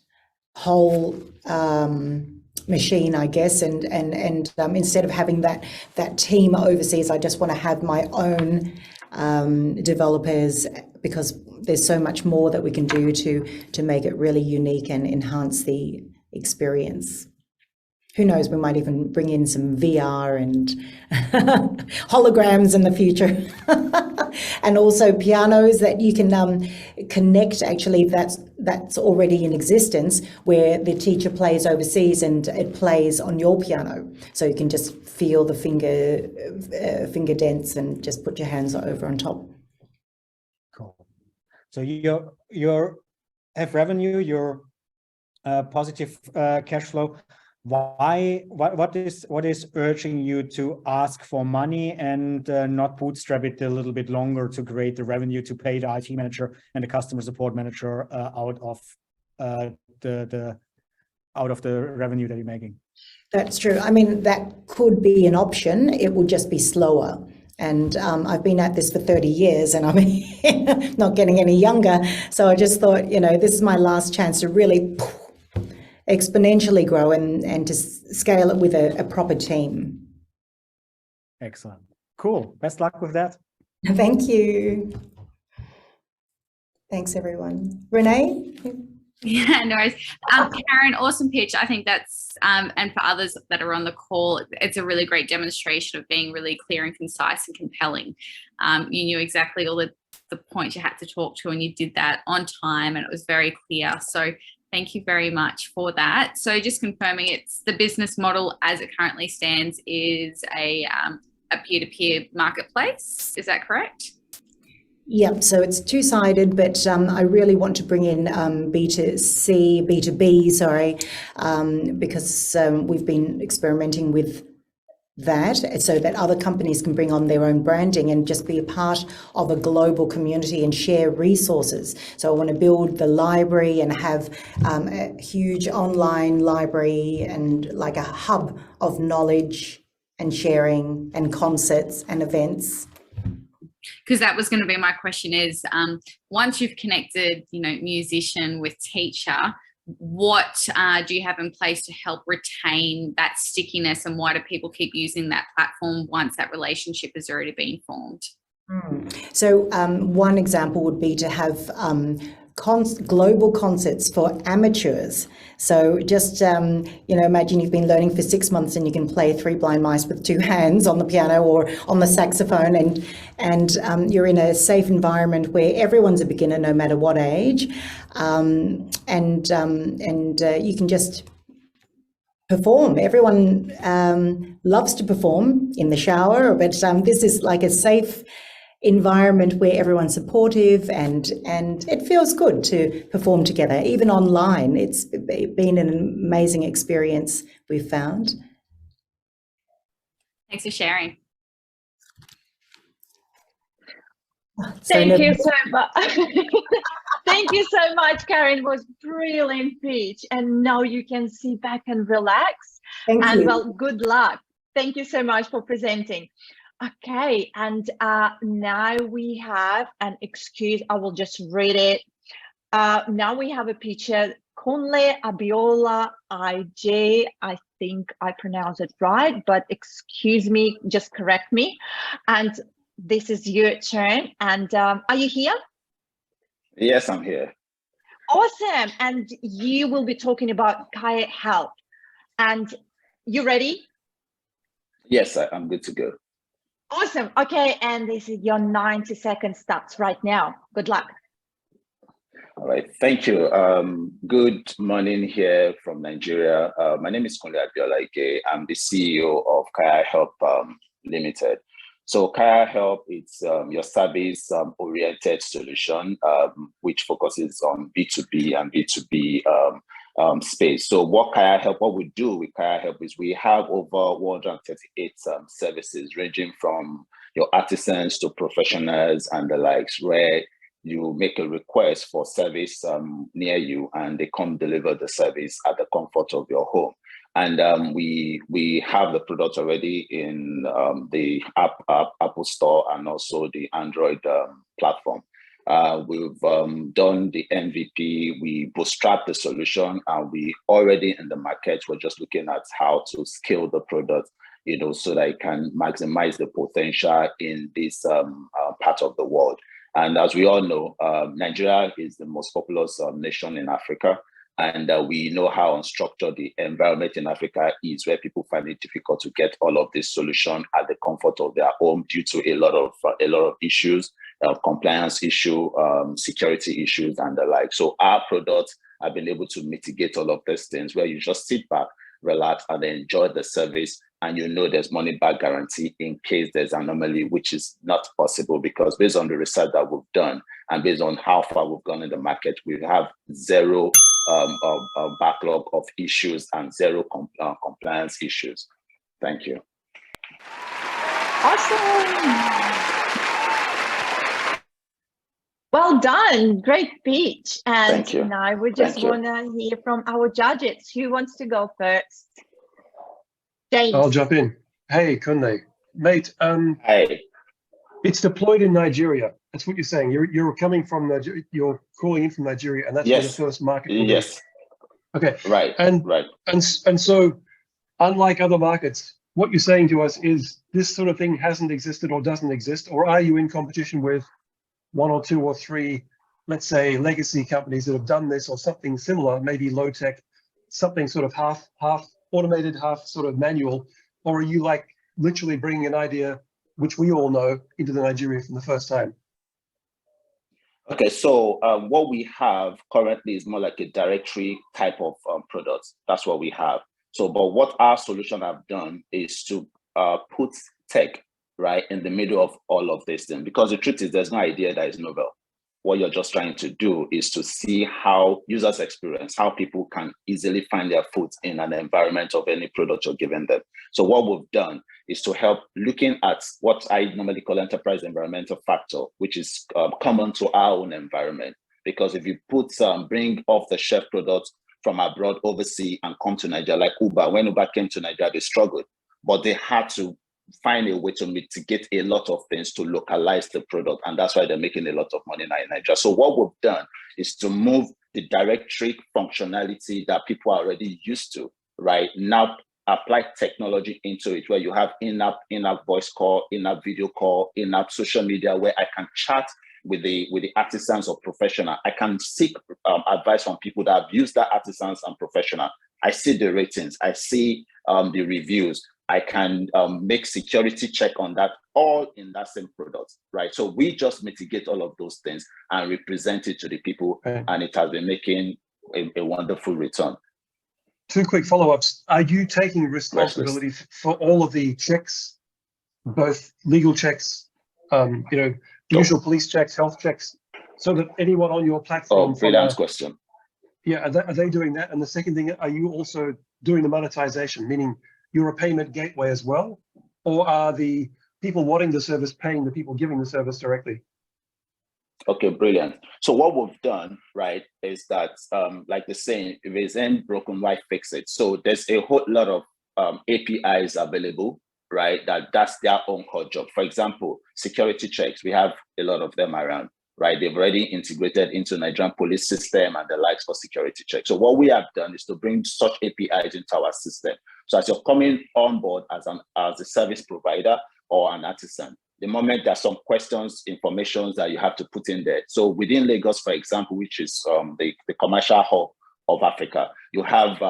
whole machine, I guess, and instead of having that team overseas, I just want to have my own developers, because there's so much more that we can do to make it really unique and enhance the experience. Who knows, we might even bring in some VR and holograms in the future. And also pianos that you can connect, actually, that's already in existence, where the teacher plays overseas and it plays on your piano. So you can just feel the finger dents and just put your hands over on top. Cool. So you have revenue, you're positive cash flow. What is urging you to ask for money and not bootstrap it a little bit longer to create the revenue to pay the IT manager and the customer support manager out of the revenue that you're making? That's true. I mean, that could be an option. It will just be slower. And I've been at this for 30 years and I'm not getting any younger. So I just thought, this is my last chance to really exponentially grow and to scale it with a proper team. Excellent. Cool. Best luck with that. Thank you. Thanks, everyone. Renee? Yeah, no worries. Karen, awesome pitch. I think that's, and for others that are on the call, it's a really great demonstration of being really clear and concise and compelling. You knew exactly all the points you had to talk to, and you did that on time, and it was very clear. So Thank you very much for that. So just confirming, it's the business model as it currently stands is a peer-to-peer marketplace. Is that correct? Yep, so it's two-sided, but I really want to bring in B2C, B2B, sorry, because we've been experimenting with that so that other companies can bring on their own branding and just be a part of a global community and share resources. So I want to build the library and have a huge online library and like a hub of knowledge and sharing and concerts and events. Because that was going to be my question is, once you've connected, you know, musician with teacher, what do you have in place to help retain that stickiness, and why do people keep using that platform once that relationship has already been formed? So one example would be to have global concerts for amateurs. So just, you know, imagine you've been learning for 6 months and you can play Three Blind Mice with 2 hands on the piano or on the saxophone, and you're in a safe environment where everyone's a beginner no matter what age, and you can just perform. Everyone loves to perform in the shower, but this is like a safe environment where everyone's supportive and it feels good to perform together, even online. It's been an amazing experience, we've found. Thanks for sharing. Thank you so much. Thank you so much, Karen. It was brilliant pitch, and now you can sit back and relax. Thank you. Well, good luck. Thank you so much for presenting. Okay, and now we have an excuse. I will just read it. Now we have a picture. Kunle, Abiola-Ige. I think I pronounced it right, but excuse me, just correct me. And this is your turn. And are you here? Yes, I'm here. Awesome. And you will be talking about Kayahelp. And you ready? Yes, I'm good to go. Awesome. Okay, and this is your 90 seconds starts right now. Good luck. All right, thank you. Good morning here from Nigeria. My name is Kunle Abiola-Ige. I'm the CEO of Kayahelp Limited. So Kayahelp, it's your service-oriented solution, which focuses on B2B and B2B space. So what we do with Kayahelp is we have over 138 services ranging from your artisans to professionals and the likes, where you make a request for service near you and they come deliver the service at the comfort of your home. And we have the product already in the Apple Store and also the Android platform. We've done the MVP, we bootstrapped the solution, and we already in the market. We're just looking at how to scale the product, you know, so that it can maximize the potential in this part of the world. And as we all know, Nigeria is the most populous nation in Africa. And we know how unstructured the environment in Africa is, where people find it difficult to get all of this solution at the comfort of their home due to a lot of issues, compliance issue, security issues, and the like. So our products have been able to mitigate all of these things, where you just sit back, relax, and enjoy the service, and you know there's money back guarantee in case there's an anomaly, which is not possible, because based on the research that we've done and based on how far we've gone in the market, we have zero backlog of issues and zero compliance issues. Thank you. Awesome. Well done. Great pitch. And now we just want to hear from our judges. Who wants to go first? James. I'll jump in. Hey, Kunle. Mate, hey. It's deployed in Nigeria. That's what you're saying. You're coming from Nigeria. You're calling in from Nigeria, and that's where the first market will be. Okay. Right. And so, unlike other markets, what you're saying to us is this sort of thing hasn't existed or doesn't exist, or are you in competition with 1 or 2 or 3, let's say, legacy companies that have done this or something similar, maybe low tech, something sort of half automated, half sort of manual, or are you like literally bringing an idea, which we all know, into the Nigeria for the first time? Okay, so what we have currently is more like a directory type of product. That's what we have. So, but what our solution have done is to put tech right in the middle of all of this thing, because the truth is there's no idea that is novel. What you're just trying to do is to see how users experience, how people can easily find their foot in an environment of any product you're giving them. So what we've done is to help looking at what I normally call enterprise environmental factor, which is common to our own environment. Because if you put bring off the shelf products from abroad overseas and come to Nigeria, like Uber, when Uber came to Nigeria, they struggled, but they had to find a way to mitigate a lot of things to localize the product. And that's why they're making a lot of money now in Nigeria. So what we've done is to move the directory functionality that people are already used to, right? Now apply technology into it, where you have in-app voice call, in-app video call, in-app social media, where I can chat with the artisans or professional. I can seek advice from people that have used that artisans and professional. I see the ratings, I see the reviews. I can make security check on that, all in that same product, right? So we just mitigate all of those things and represent it to the people, and it has been making a wonderful return. Two quick follow-ups. Are you taking responsibility for all of the checks, both legal checks, usual police checks, health checks, so that anyone on your platform? Oh, brilliant question. Yeah, are they doing that? And the second thing, are you also doing the monetization, meaning you're a payment gateway as well? Or are the people wanting the service paying the people giving the service directly? Okay, brilliant. So what we've done, right, is that, like the saying, if it's ain't broken, why fix it? So there's a whole lot of APIs available, right, that's their own core job. For example, security checks, we have a lot of them around, right? They've already integrated into Nigerian police system and the likes for security checks. So what we have done is to bring such APIs into our system. So as you're coming on board as a service provider or an artisan, the moment there's some questions, information that you have to put in there. So within Lagos, for example, which is the commercial hub of Africa, you have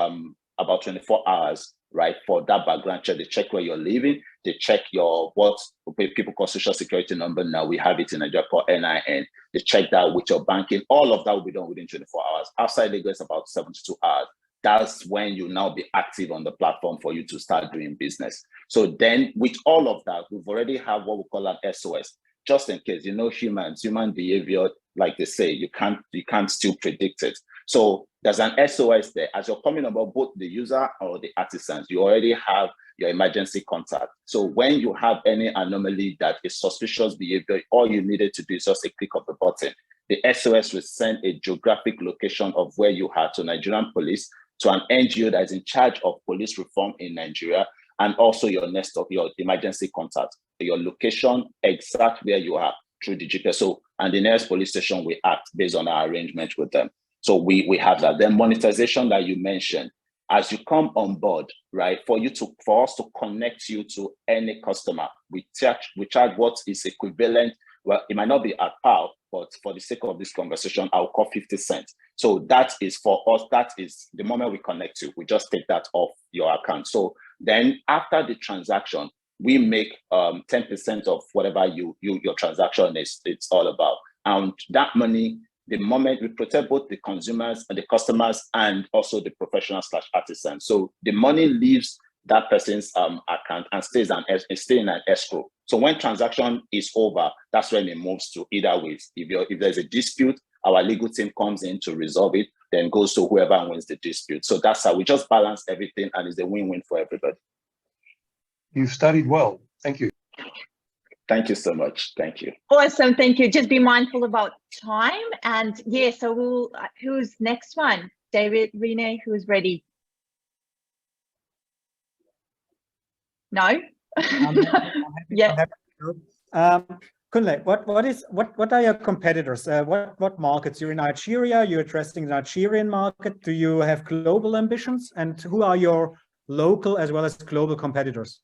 about 24 hours, right, for that background check. They check where you're living, they check your what people call social security number. Now we have it in Nigeria called NIN. They check that with your banking. All of that will be done within 24 hours. Outside Lagos, about 72 hours. That's when you now be active on the platform for you to start doing business. So then with all of that, we've already have what we call an SOS, just in case, human behavior, like they say, you can't still predict it. So there's an SOS there. As you're coming about both the user or the artisans, you already have your emergency contact. So when you have any anomaly that is suspicious behavior, all you needed to do is just a click of the button. The SOS will send a geographic location of where you are to Nigerian police, to an NGO that is in charge of police reform in Nigeria, and also your emergency contact, your location, exact where you are through the GPS. So, and the nearest police station we act based on our arrangement with them. So we have that. Then monetization that you mentioned, as you come on board, right, for us to connect you to any customer, we charge what is equivalent. Well, it might not be at par, but for the sake of this conversation, I'll call 50 cents. So that is for us, that is the moment we connect you, we just take that off your account. So then after the transaction, we make 10% of whatever your transaction is, it's all about. And that money, the moment we protect both the consumers and the customers and also the professional / artisan. So the money leaves that person's account and stays in an escrow. So when transaction is over, that's when it moves to either ways. If there's a dispute, our legal team comes in to resolve it, then goes to whoever wins the dispute. So that's how we just balance everything, and it's a win-win for everybody. You've studied well. Thank you. Thank you so much. Thank you. Awesome. Thank you. Just be mindful about time. And yeah, so who's next one? David, Renee, who's ready? No? Yeah. Kunle, what are your competitors? What markets? You're in Nigeria, you're addressing the Nigerian market. Do you have global ambitions? And who are your local as well as global competitors?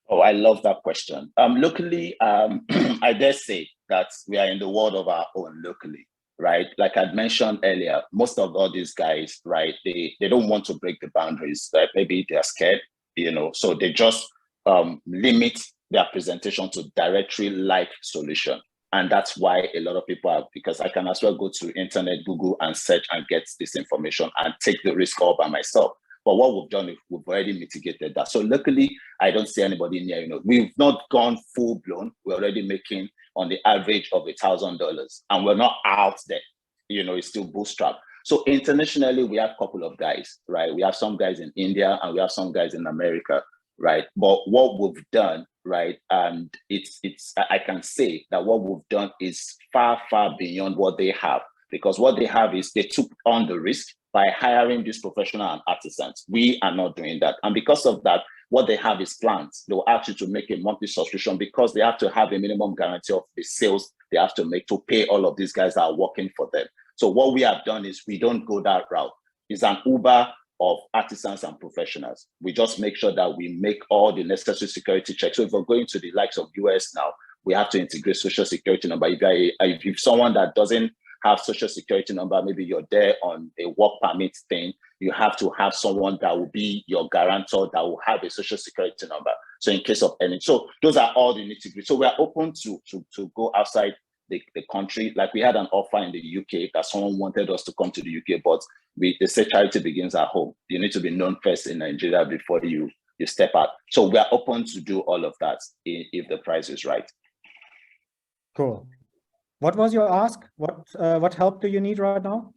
Oh, I love that question. Locally, I dare say that we are in the world of our own locally, right? Like I'd mentioned earlier, most of all these guys, right, they don't want to break the boundaries. Right? Maybe they're scared, so they just limit their presentation to directory-like solution. And that's why a lot of people are, because I can as well go to internet, Google, and search and get this information and take the risk all by myself. But what we've done is we've already mitigated that. So luckily, I don't see anybody near, we've not gone full blown. We're already making on the average of $1,000, and we're not out there, it's still bootstrap. So internationally, we have a couple of guys, right? We have some guys in India and we have some guys in America, right? But what we've done, right, and I can say that what we've done is far, far beyond what they have, because what they have is they took on the risk by hiring these professional and artisans. We are not doing that. And because of that, what they have is plans. They will ask you to make a monthly subscription because they have to have a minimum guarantee of the sales they have to make to pay all of these guys that are working for them. So what we have done is we don't go that route. It's an Uber of artisans and professionals. We just make sure that we make all the necessary security checks. So if we're going to the likes of US now, we have to integrate social security number. If someone that doesn't have social security number, maybe you're there on a work permit thing, you have to have someone that will be your guarantor that will have a social security number. So in case of any, so those are all the nitty-gritty. So we are open to go outside the country. Like we had an offer in the UK that someone wanted us to come to the UK, but they say charity begins at home. You need to be known first in Nigeria before you step out. So we are open to do all of that if the price is right. Cool. What was your ask? What help do you need right now?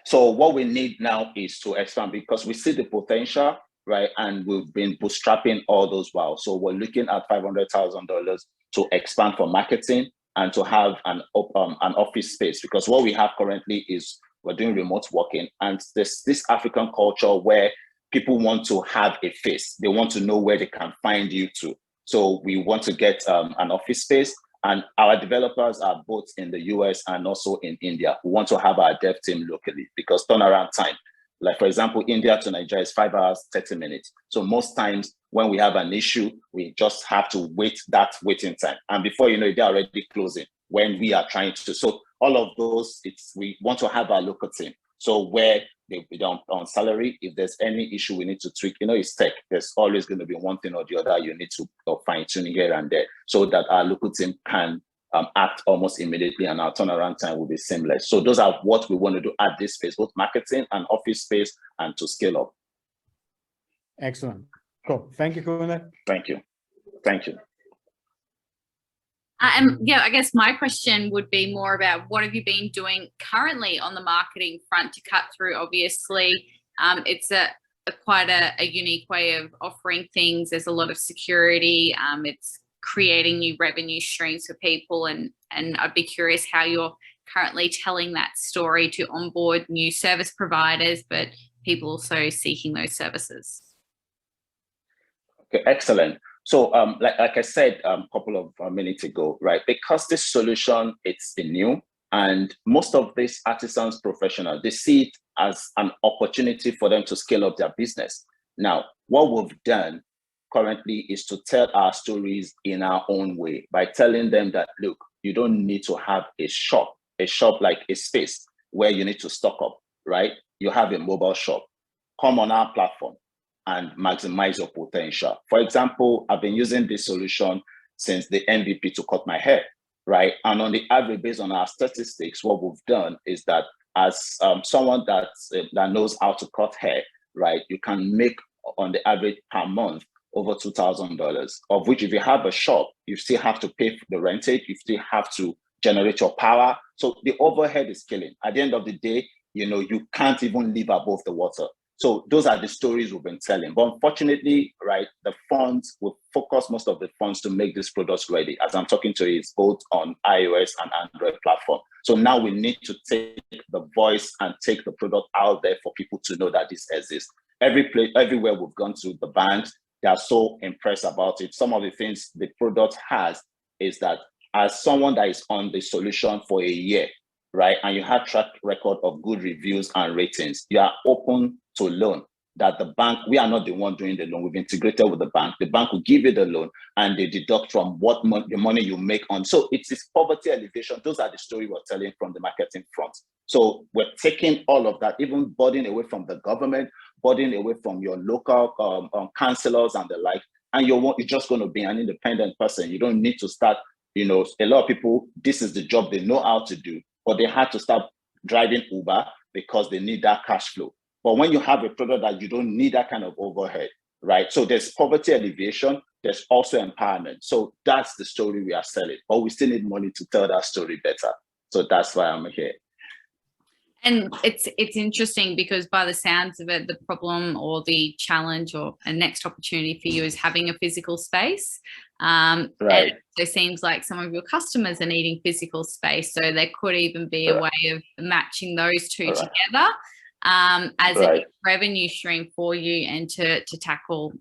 So what we need now is to expand, because we see the potential, right? And we've been bootstrapping all those while. So we're looking at $500,000 to expand for marketing and to have an office space, because what we have currently is we're doing remote working, and this African culture where people want to have a face. They want to know where they can find you to. So we want to get an office space, and our developers are both in the US and also in India. We want to have our dev team locally, because turnaround time, like for example, India to Nigeria is 5 hours, 30 minutes. So most times when we have an issue, we just have to wait that waiting time. And before you know it, they're already closing when we are trying to. So all of those, we want to have our local team. So where they don't on salary, if there's any issue we need to tweak, it's tech. There's always going to be one thing or the other you need to fine tune here and there, so that our local team can act almost immediately and our turnaround time will be seamless. So those are what we want to do at this phase, both marketing and office space, and to scale up. Excellent. Cool. Thank you, Kunle. Thank you. Thank you. Yeah, I guess my question would be more about what have you been doing currently on the marketing front to cut through? Obviously, it's quite a unique way of offering things. There's a lot of security. It's creating new revenue streams for people, and I'd be curious how you're currently telling that story to onboard new service providers, but people also seeking those services. Okay, excellent. So like I said a couple of minutes ago, right, because this solution, it's new, and most of these artisans professionals, they see it as an opportunity for them to scale up their business. Now, what we've done currently is to tell our stories in our own way by telling them that, look, you don't need to have a shop like a space where you need to stock up, right? You have a mobile shop. Come on our platform and maximize your potential. For example, I've been using this solution since the MVP to cut my hair, right? And on the average, based on our statistics, what we've done is that as someone that knows how to cut hair, right, you can make on the average per month over $2,000, of which if you have a shop, you still have to pay for the rentage, you still have to generate your power. So the overhead is killing. At the end of the day, you can't even live above the water. So those are the stories we've been telling. But unfortunately, right, the funds will focus most of the funds to make these products ready. As I'm talking to you, it's both on iOS and Android platform. So now we need to take the voice and take the product out there for people to know that this exists. Everywhere we've gone to, the banks, they are so impressed about it. Some of the things the product has is that as someone that is on the solution for a year, right, and you have track record of good reviews and ratings, you are open to loan. That the bank, we are not the one doing the loan. We've integrated with the bank. The bank will give you the loan and they deduct from what the money you make on. So it's this poverty alleviation. Those are the story we're telling from the marketing front. So we're taking all of that, even burden away from the government, burden away from your local councillors and the like. And you're just going to be an independent person. You don't need to start You know, a lot of people, this is the job they know how to do, but they had to start driving Uber because they need that cash flow. But when you have a product that you don't need that kind of overhead, right? So there's poverty alleviation, there's also empowerment. So that's the story we are selling, but we still need money to tell that story better. So that's why I'm here. And it's interesting because by the sounds of it, the problem or the challenge or a next opportunity for you is having a physical space. Right. And it seems like some of your customers are needing physical space. So there could even be a way of matching those two together as a revenue stream for you and to tackle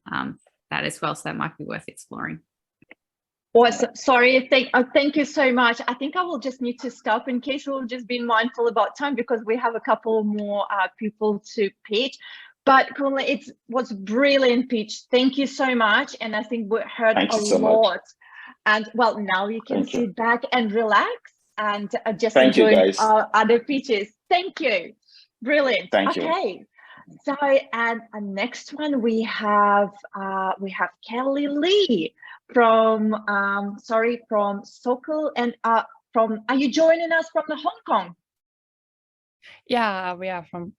that as well. So that might be worth exploring. Awesome. Sorry, thank you so much. I think I will just need to stop in case we'll just be mindful about time because we have a couple more people to pitch. But Kunle, it was brilliant pitch. Thank you so much. And I think we heard a lot. And well, now you can sit back and relax and just enjoy our other pitches. Thank you. Brilliant. Thank you. Okay. So, and next one we have Kelly.lee from Soqqle and are you joining us from the Hong Kong? Yeah,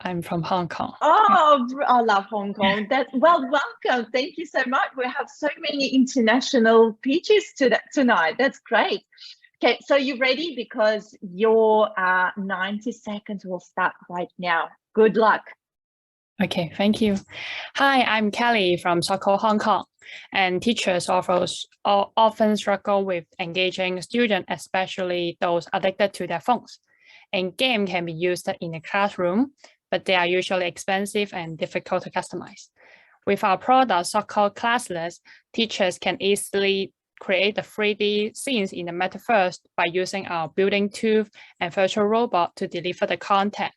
I'm from Hong Kong. Oh, I love Hong Kong. Welcome. Thank you so much. We have so many international pitches tonight. That's great. Okay, so you ready? Because your 90 seconds will start right now. Good luck. Okay, thank you. Hi, I'm Kelly from Soqqle Hong Kong, and teachers often struggle with engaging students, especially those addicted to their phones. And game can be used in the classroom, but they are usually expensive and difficult to customize. With our product, Soqqle Classless, teachers can easily create the 3D scenes in the metaverse by using our building tool and virtual robot to deliver the content,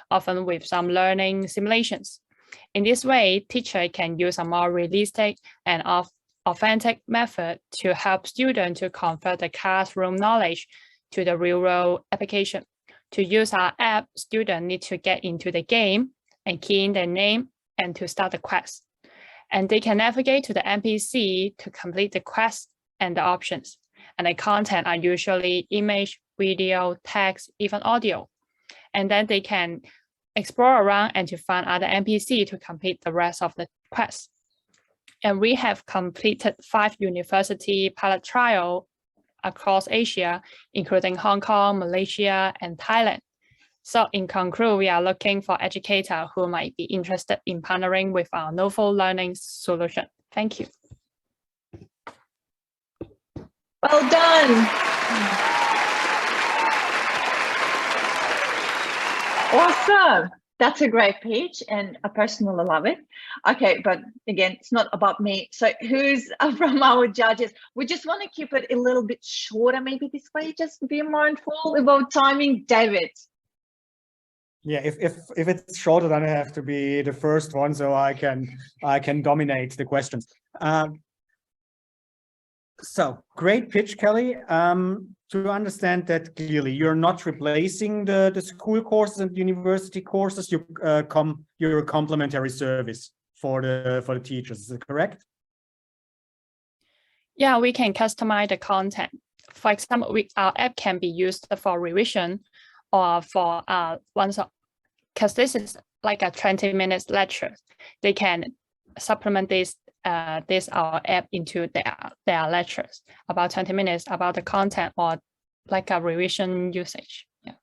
often with some learning simulations. In this way, teachers can use a more realistic and authentic method to help students to convert the classroom knowledge to the real-world application. To use our app, students need to get into the game and key in their name and to start the quest. And they can navigate to the NPC to complete the quest and the options. And the content are usually image, video, text, even audio. And then they can explore around and to find other NPC to complete the rest of the quest. And we have completed 5 university pilot trials across Asia, including Hong Kong, Malaysia, and Thailand. So in conclusion, we are looking for educators who might be interested in partnering with our novel learning solution. Thank you. Well done. Awesome. That's a great pitch and I personally love it. Okay, but again, it's not about me. So who's from our judges? We just want to keep it a little bit shorter, maybe this way, just be mindful about timing. David. Yeah, if it's shorter, then I have to be the first one so I can dominate the questions. So great pitch, Kelly. To understand that clearly, you're not replacing the school courses and university courses. You're a complementary service for the teachers. Is it correct? Yeah, we can customize the content. For example, our app can be used for revision or for because this is like a 20 minutes lecture. They can supplement our app into their lectures about 20 minutes about the content or like a revision usage. Yeah.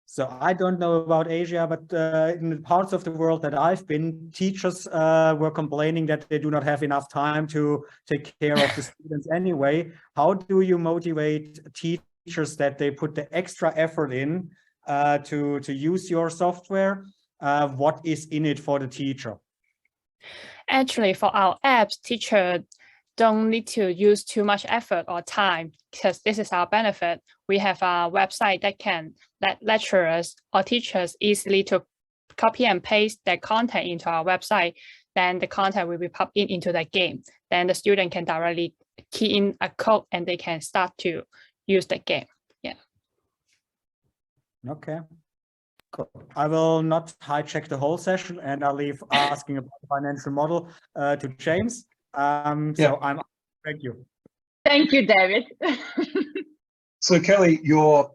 So I don't know about Asia, but in the parts of the world that I've been, teachers were complaining that they do not have enough time to take care of the students anyway. How do you motivate teachers that they put the extra effort in to use your software? What is in it for the teacher? Actually, for our apps, teachers don't need to use too much effort or time because this is our benefit. We have a website that can let lecturers or teachers easily to copy and paste their content into our website. Then the content will be popped into the game. Then the student can directly key in a code and they can start to use the game. Yeah. Okay. Cool. I will not hijack the whole session and I'll leave asking about the financial model to James. So thank you. Thank you, David. So Kelly, your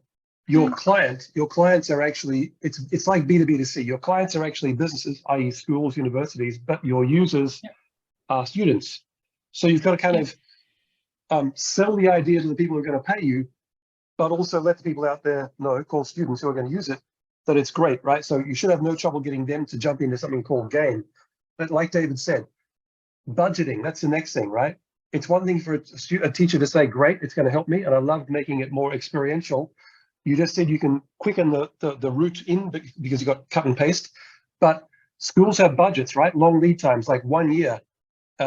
clients are actually, it's like B2B2C. Your clients are actually businesses, i.e. schools, universities, but your users are students. So you've got to kind of sell the idea to the people who are going to pay you, but also let the people out there know, called students who are going to use it, that it's great, right? So you should have no trouble getting them to jump into something called game. But like David said, budgeting, that's the next thing, right? It's one thing for a teacher to say, great, it's going to help me, and I love making it more experiential. You just said you can quicken the route in because you got cut and paste, but schools have budgets, right? Long lead times, like 1 year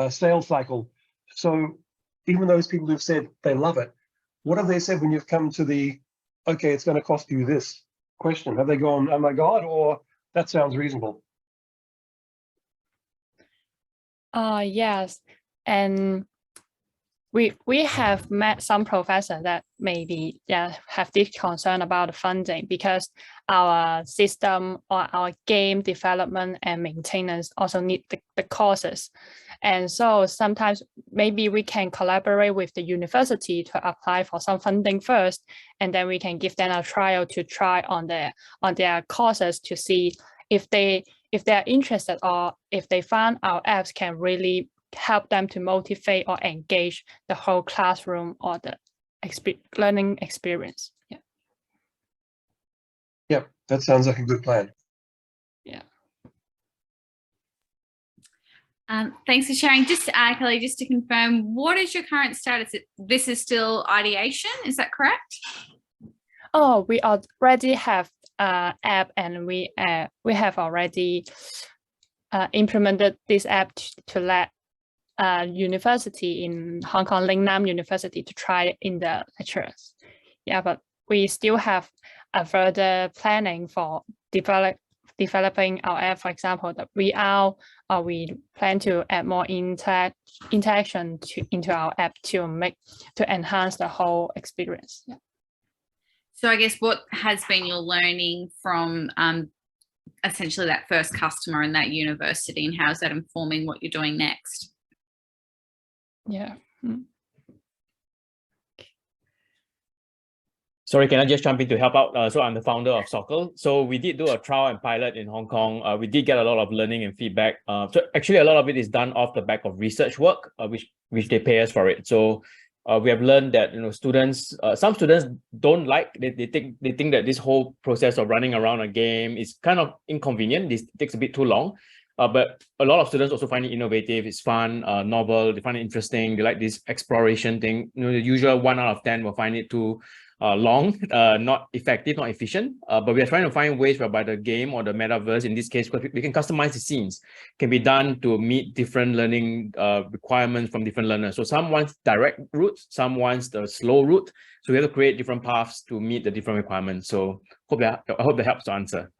sales cycle. So even those people who've said they love it, what have they said when you've come to the, okay, it's going to cost you this question? Have they gone, oh my God, or that sounds reasonable? Yes, and we have met some professors that maybe have this concern about the funding, because our system or our game development and maintenance also need the courses. And so sometimes maybe we can collaborate with the university to apply for some funding first, and then we can give them a trial to try on their courses to see if they're interested, or if they find our apps can really help them to motivate or engage the whole classroom or the learning experience. Yeah, that sounds like a good plan. Yeah. Thanks for sharing. Just Kelly, just to confirm, what is your current status? This is still ideation, is that correct? Oh, we already have app, and we have already implemented this app to let university in Hong Kong, Lingnan University, to try it in the lectures. Yeah, but we still have a further planning for developing our app. For example, the VR, we plan to add more interaction into our app to enhance the whole experience. Yeah. So I guess what has been your learning from essentially that first customer in that university, and how is that informing what you're doing next? Yeah. Sorry, can I just jump in to help out? So I'm the founder of Soqqle. So we did do a trial and pilot in Hong Kong. We did get a lot of learning and feedback. So actually a lot of it is done off the back of research work, which they pay us for it. So we have learned that students, some students don't like, they think that this whole process of running around a game is kind of inconvenient. This takes a bit too long. But a lot of students also find it innovative. It's fun, novel. They find it interesting. They like this exploration thing. The usual 1 out of 10 will find it too long, not effective, not efficient. But we are trying to find ways whereby the game or the metaverse, in this case, we can customize the scenes, can be done to meet different learning requirements from different learners. So some want direct routes, some wants the slow route. So we have to create different paths to meet the different requirements. So I hope that helps to answer.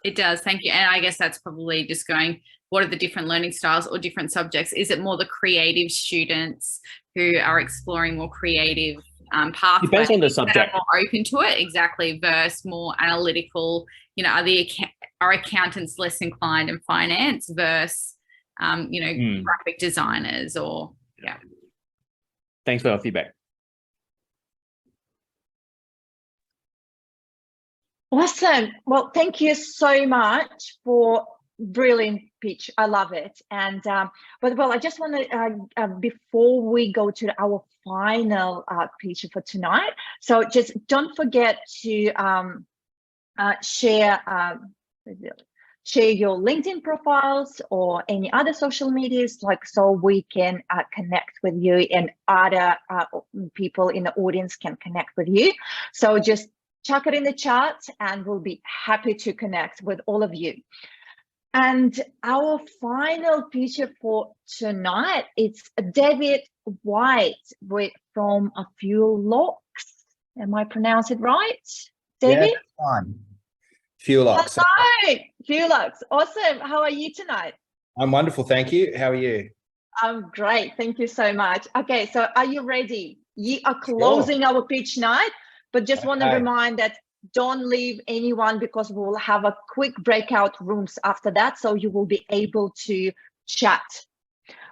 It does, thank you. And I guess that's probably just going, what are the different learning styles or different subjects? Is it more the creative students who are exploring more creative pathways? Depends on the subject. More open to it, exactly, versus more analytical. Are accountants less inclined in finance versus graphic designers, or yeah. Thanks for your feedback. Awesome. Well, thank you so much for brilliant pitch. I love it. And but I just want to before we go to our final pitch for tonight, so just don't forget to share your LinkedIn profiles or any other social medias, so we can connect with you, and other people in the audience can connect with you. So just chuck it in the chat, and we'll be happy to connect with all of you. And our final pitcher for tonight, it's David White from Fuellox. Am I pronouncing it right, David? Yeah, fine. Fuellox. Hello, Fuellox. Awesome. How are you tonight? I'm wonderful, thank you. How are you? I'm great. Thank you so much. Okay, so are you ready? You are closing our pitch night, but just want to remind that don't leave anyone, because we will have a quick breakout rooms after that, so you will be able to chat.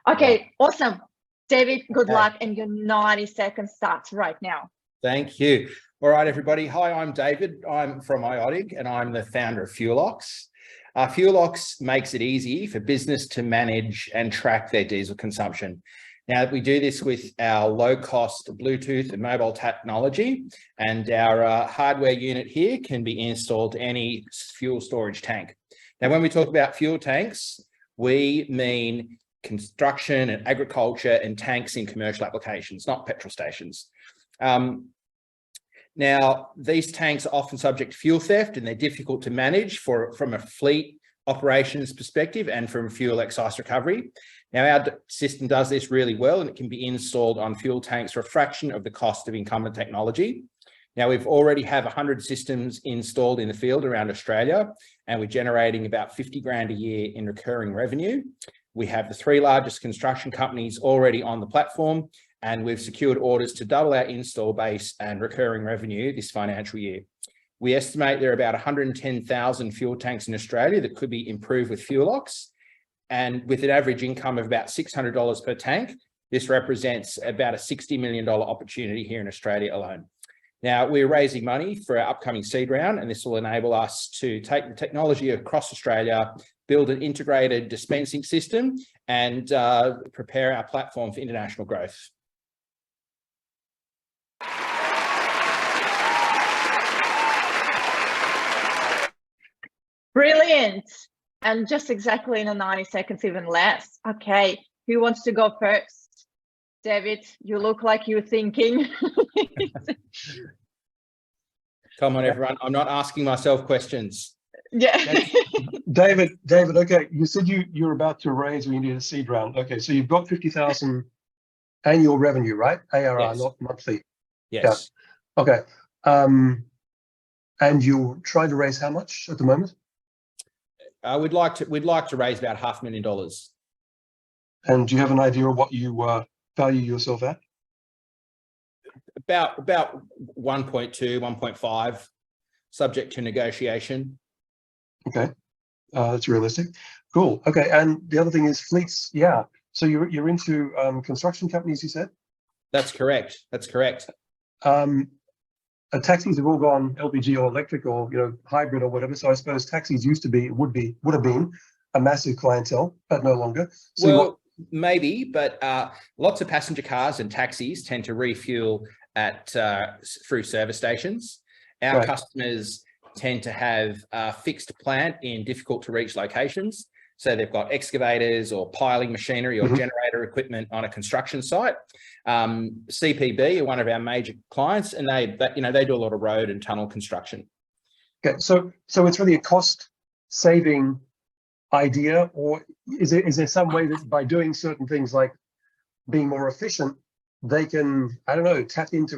Okay, awesome. David, good Okay. luck, and your 90 seconds starts right now. Thank you. All right, everybody. Hi, I'm David. I'm from Iotic and I'm the founder of Fuellox. Fuellox makes it easy for business to manage and track their diesel consumption. Now, we do this with our low-cost Bluetooth and mobile technology, and our hardware unit here can be installed to any fuel storage tank. Now, when we talk about fuel tanks, we mean construction and agriculture and tanks in commercial applications, not petrol stations. Now, these tanks are often subject to fuel theft and they're difficult to manage from a fleet operations perspective and from fuel excise recovery. Now, our system does this really well and it can be installed on fuel tanks for a fraction of the cost of incumbent technology. Now, we've already have 100 systems installed in the field around Australia, and we're generating about 50 grand a year in recurring revenue. We have the 3 largest construction companies already on the platform, and we've secured orders to double our install base and recurring revenue this financial year. We estimate there are about 110,000 fuel tanks in Australia that could be improved with Fuellox. And with an average income of about $600 per tank, this represents about a $60 million opportunity here in Australia alone. Now, we're raising money for our upcoming seed round, and this will enable us to take the technology across Australia, build an integrated dispensing system, and prepare our platform for international growth. Brilliant. And just exactly in 90 seconds, even less. Okay, who wants to go first? David, you look like you're thinking. Come on, everyone. I'm not asking myself questions. Yeah. David, okay, you said you're about to raise or you need a seed round. Okay, so you've got 50,000 annual revenue, right? ARR, Yes. not monthly. Yes. Yeah. Okay. And you're trying to raise how much at the moment? We'd like to raise about $500,000. And do you have an idea of what you value yourself at? About 1.2, 1.5, subject to negotiation. Okay, that's realistic. Cool. Okay, and the other thing is fleets. Yeah. So you're into construction companies, you said? That's correct. That's correct. Taxis have all gone LPG or electric or hybrid or whatever. So I suppose taxis would have been a massive clientele, but no longer. So well, maybe, but lots of passenger cars and taxis tend to refuel at through service stations. Our Right. customers tend to have fixed plant in difficult to reach locations. So they've got excavators or piling machinery or generator equipment on a construction site. CPB are one of our major clients, and they do a lot of road and tunnel construction. Okay, so it's really a cost saving idea, or is there some way that by doing certain things like being more efficient, they can, I don't know, tap into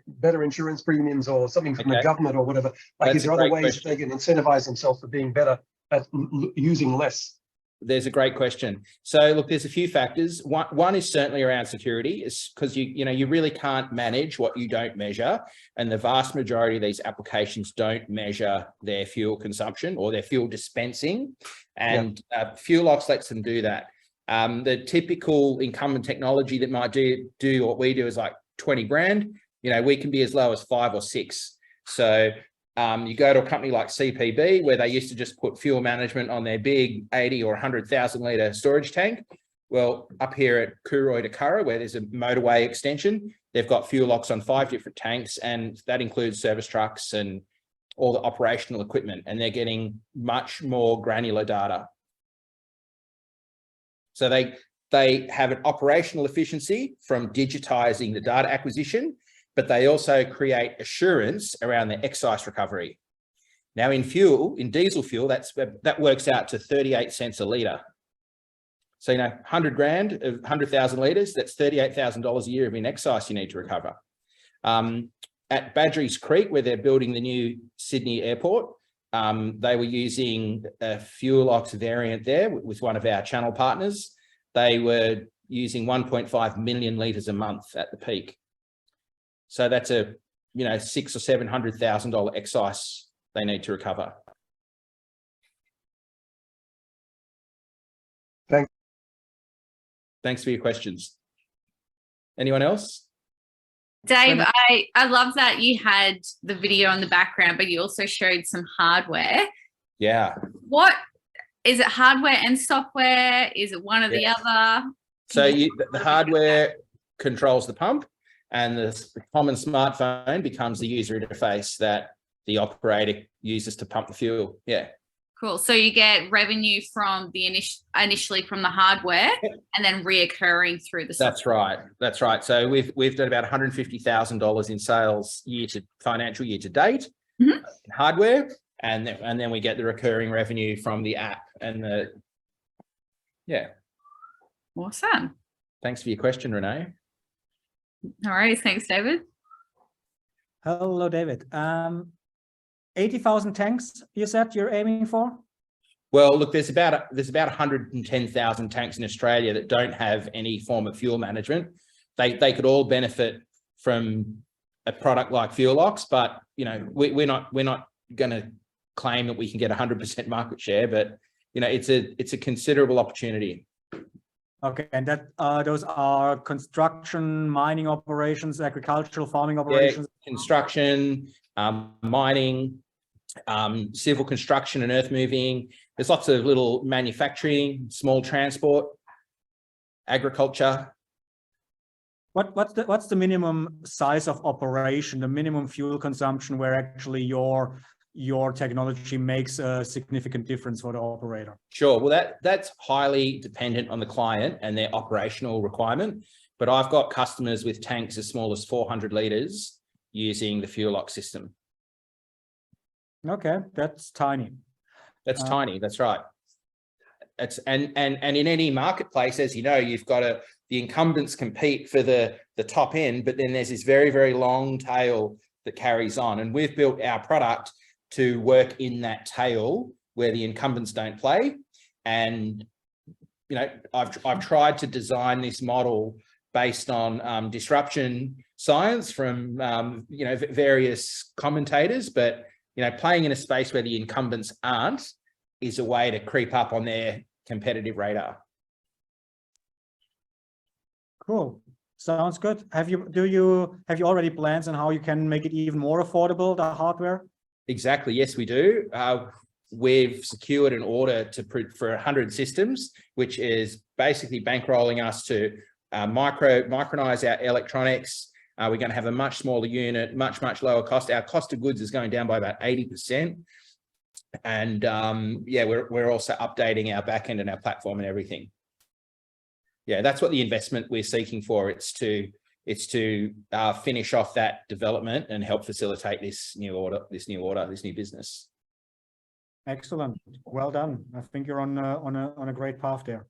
better insurance premiums or something from the government or whatever? Like, is there other ways that they can incentivize themselves for being better at using less? There's a great question. So look, there's a few factors. One is certainly around security, is because you really can't manage what you don't measure, and the vast majority of these applications don't measure their fuel consumption or their fuel dispensing, and Fuellox lets them do that. The typical incumbent technology that might do what we do is like 20 grand. We can be as low as 5 or 6. So you go to a company like CPB, where they used to just put fuel management on their big 80 or 100,000 litre storage tank. Well, up here at Cooroy to Curra, where there's a motorway extension, they've got Fuellox on 5 different tanks, and that includes service trucks and all the operational equipment, and they're getting much more granular data. So they have an operational efficiency from digitizing the data acquisition, but they also create assurance around the excise recovery. Now in diesel fuel, that works out to 38 cents a litre. So 100 grand of 100,000 litres, that's $38,000 a year of in excise you need to recover. At Badgerys Creek, where they're building the new Sydney airport, they were using a Fuellox variant there with one of our channel partners. They were using 1.5 million litres a month at the peak. So that's a $600,000 or $700,000 excise they need to recover. Thanks for your questions. Anyone else? Dave, I love that you had the video in the background, but you also showed some hardware. Yeah. What is it? Hardware and software? Is it one or the other? So the hardware controls the pump, and the common smartphone becomes the user interface that the operator uses to pump the fuel. Yeah. Cool. So you get revenue from the initially from the hardware, and then reoccurring through the software. That's right. That's right. So we've done about $150,000 in sales financial year to date in hardware, and then we get the recurring revenue from the app and the Awesome. Thanks for your question, Renee. All right. Thanks, David. Hello, David. 80,000 tanks, you said you're aiming for? Well, look, there's about 110,000 tanks in Australia that don't have any form of fuel management. They could all benefit from a product like Fuellox, but you know, we're not going to claim that we can get 100% market share, but you know, it's a considerable opportunity. Okay, and that those are construction, mining operations, agricultural, farming operations? Yeah, construction, mining, civil construction and earth moving. There's lots of little manufacturing, small transport, agriculture. What's the minimum size of operation, the minimum fuel consumption where actually your technology makes a significant difference for the operator? Sure. Well, that's highly dependent on the client and their operational requirement. But I've got customers with tanks as small as 400 litres using the Fuellox system. Okay, that's tiny. That's tiny. That's right. And in any marketplace, as you know, you've got the incumbents compete for the top end, but then there's this very, very long tail that carries on. And we've built our product to work in that tail where the incumbents don't play. And you know, I've tried to design this model based on disruption science from you know, various commentators, but you know, playing in a space where the incumbents aren't is a way to creep up on their competitive radar. Cool. Sounds good. Have you already plans on how you can make it even more affordable, the hardware? Exactly. Yes, we do. We've secured an order for 100 systems, which is basically bankrolling us to micronize our electronics. We're going to have a much smaller unit, much lower cost. Our cost of goods is going down by about 80%. And yeah, we're also updating our backend and our platform and everything. Yeah, that's what the investment we're seeking for. It's to finish off that development and help facilitate this new business. Excellent. Well done. I think you're on a great path there.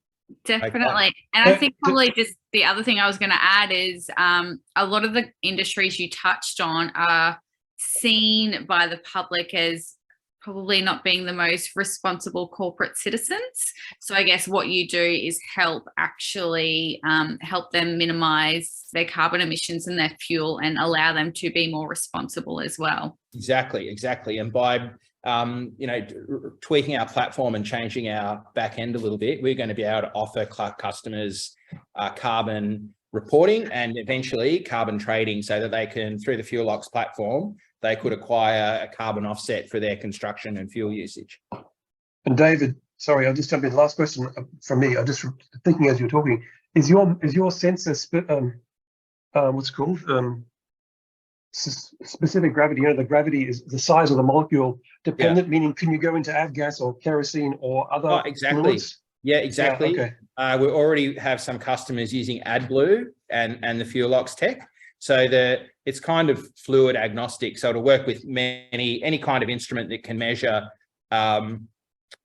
Definitely. Okay. And I think probably just the other thing I was going to add is a lot of the industries you touched on are seen by the public as probably not being the most responsible corporate citizens. So I guess what you do is help them minimize their carbon emissions and their fuel and allow them to be more responsible as well. Exactly. And by you know, tweaking our platform and changing our back end a little bit, we're going to be able to offer customers carbon reporting and eventually carbon trading so that they can, through the Fuellox platform, they could acquire a carbon offset for their construction and fuel usage. And David, sorry, I'll just jump in. Last question from me. I'm just thinking as you're talking, is your sensor what's it called? Specific gravity, you know, the gravity is the size of the molecule dependent, meaning can you go into avgas or kerosene or other fluids? Yeah, exactly. Yeah, okay. We already have some customers using AdBlue and the Fuellox tech. So it's kind of fluid agnostic. So it'll work with any kind of instrument that can measure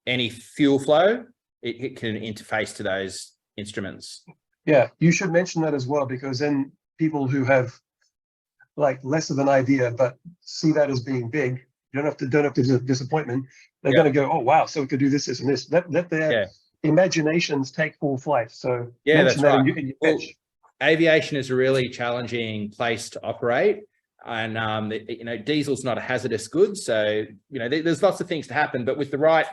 any fuel flow. It can interface to those instruments. Yeah, you should mention that as well, because then people who have like less of an idea but see that as being big, don't have to disappointment. They're going to go, oh wow, so we could do this and this. Let their imaginations take full flight. So yeah, that's right. In your pitch. Aviation is a really challenging place to operate, and you know, diesel's not a hazardous good, so you know, there's lots of things to happen. But with the right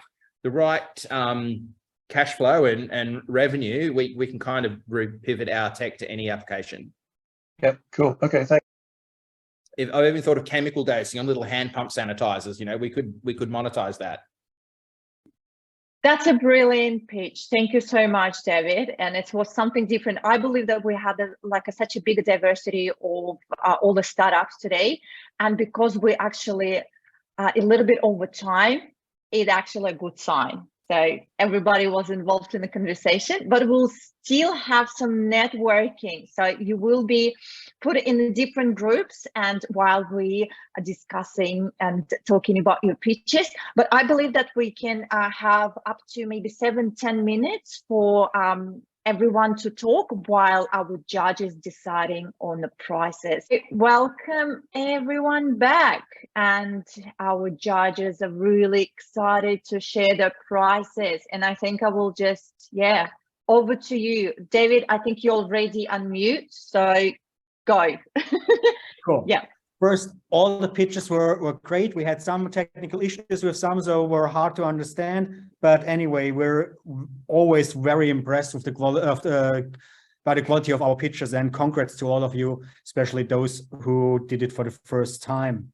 cash flow and revenue, we can kind of pivot our tech to any application. Yep, cool. Okay, thanks. I've even thought of chemical dosing on little hand pump sanitizers. You know, we could monetize that. That's a brilliant pitch. Thank you so much, David. And it was something different. I believe that we had such a big diversity of all the startups today. And because we actually a little bit over time, it's actually a good sign. So everybody was involved in the conversation, but we'll still have some networking. So you will be put in the different groups and while we are discussing and talking about your pitches, but I believe that we can have up to maybe 7-10 minutes for everyone to talk while our judges deciding on the prices. Welcome everyone back, and our judges are really excited to share their prices. And I think I will just, over to you. David, I think you're already unmute, so go. Cool. Yeah. First, all the pitches were great. We had some technical issues with some, so were hard to understand. But anyway, we're always very impressed with the quality of our pitches, and congrats to all of you, especially those who did it for the first time.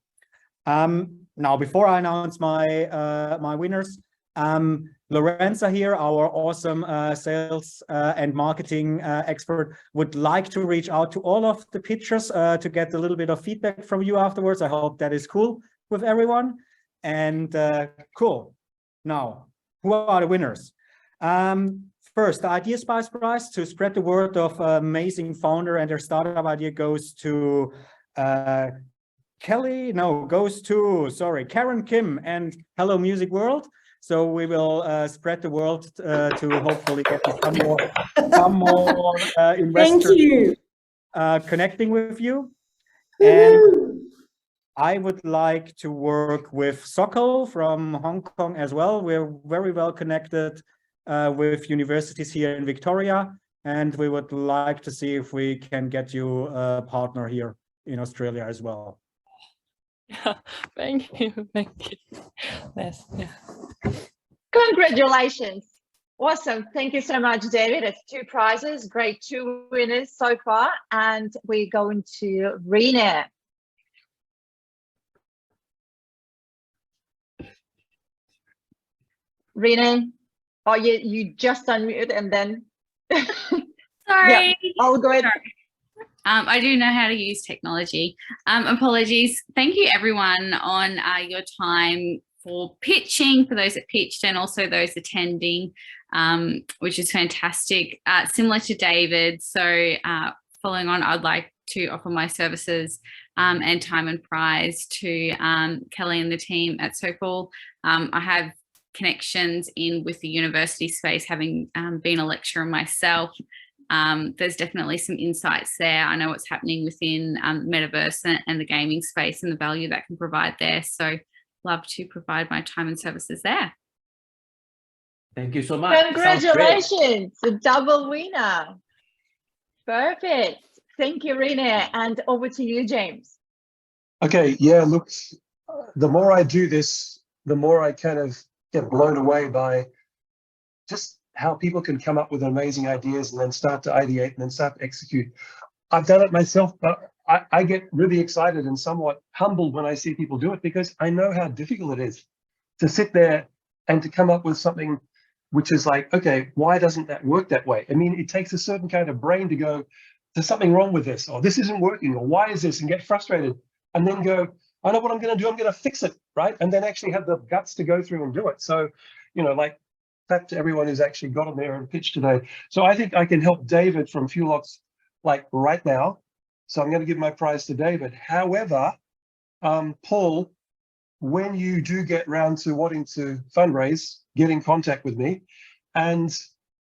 Now, before I announce my winners, Lorenza here, our awesome sales and marketing expert, would like to reach out to all of the pitchers to get a little bit of feedback from you afterwards. I hope that is cool with everyone. And cool. Now, who are the winners? First, the Idea Spice Prize to spread the word of amazing founder and their startup idea goes to Karen Kim and Hello Music World. So we will spread the word to hopefully get some more investors connecting with you. And I would like to work with Soqqle from Hong Kong as well. We're very well connected with universities here in Victoria, and we would like to see if we can get you a partner here in Australia as well. Thank you. Yes, Congratulations. Awesome. Thank you so much, David. It's 2 prizes. Great, 2 winners so far. And we're going to Renee. Renee, oh, you just unmuted and then. Sorry. Yeah, I'll go ahead. I do know how to use technology. Apologies. Thank you everyone on your time for pitching, for those that pitched and also those attending, which is fantastic. Similar to David, so following on, I'd like to offer my services and time and prize to Kelly and the team at Soqqle. I have connections with the university space, having been a lecturer myself. There's definitely some insights there. I know what's happening within metaverse and the gaming space and the value that can provide there. So love to provide my time and services there. Thank you so much. Congratulations, a double winner. Perfect. Thank you, Renee. And over to you, James. Okay, yeah, look, the more I do this, the more I kind of get blown away by just how people can come up with amazing ideas and then start to ideate and then start to execute. I've done it myself, but I get really excited and somewhat humbled when I see people do it, because I know how difficult it is to sit there and to come up with something which is like, okay, why doesn't that work that way? I mean, it takes a certain kind of brain to go, there's something wrong with this, or this isn't working, or why is this, and get frustrated, and then go, I know what I'm going to do, I'm going to fix it, right? And then actually have the guts to go through and do it. So, you know, like, that to everyone who's actually got on there and pitched today. So I think I can help David from Fuellox like right now. So I'm going to give my prize to David. However, Paul, when you do get round to wanting to fundraise, get in contact with me. And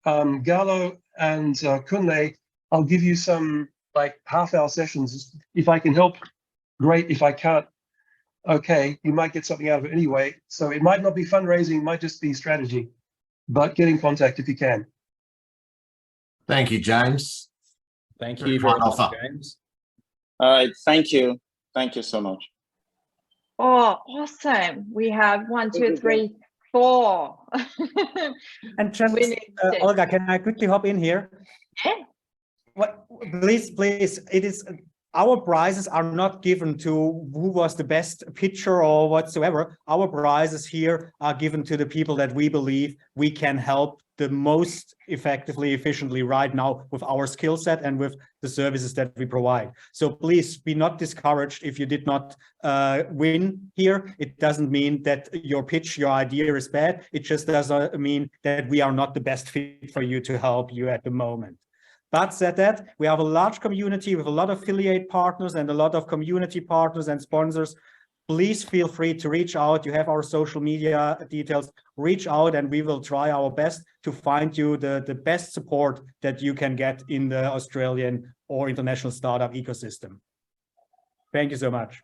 Galo and Kunle, I'll give you some like half-hour sessions. If I can help, great. If I can't, okay, you might get something out of it anyway. So it might not be fundraising, it might just be strategy. But get in contact if you can. Thank you, James. Thank you very much, James. All right, thank you. Thank you so much. Oh, awesome. We have 1, 2, 3, 4. And just, Olga, can I quickly hop in here? Yeah. Please, it is, our prizes are not given to who was the best pitcher or whatsoever. Our prizes here are given to the people that we believe we can help the most effectively, efficiently right now with our skill set and with the services that we provide. So please be not discouraged if you did not win here. It doesn't mean that your pitch, your idea is bad. It just doesn't mean that we are not the best fit for you to help you at the moment. But said that, we have a large community with a lot of affiliate partners and a lot of community partners and sponsors. Please feel free to reach out. You have our social media details. Reach out and we will try our best to find you the best support that you can get in the Australian or international startup ecosystem. Thank you so much.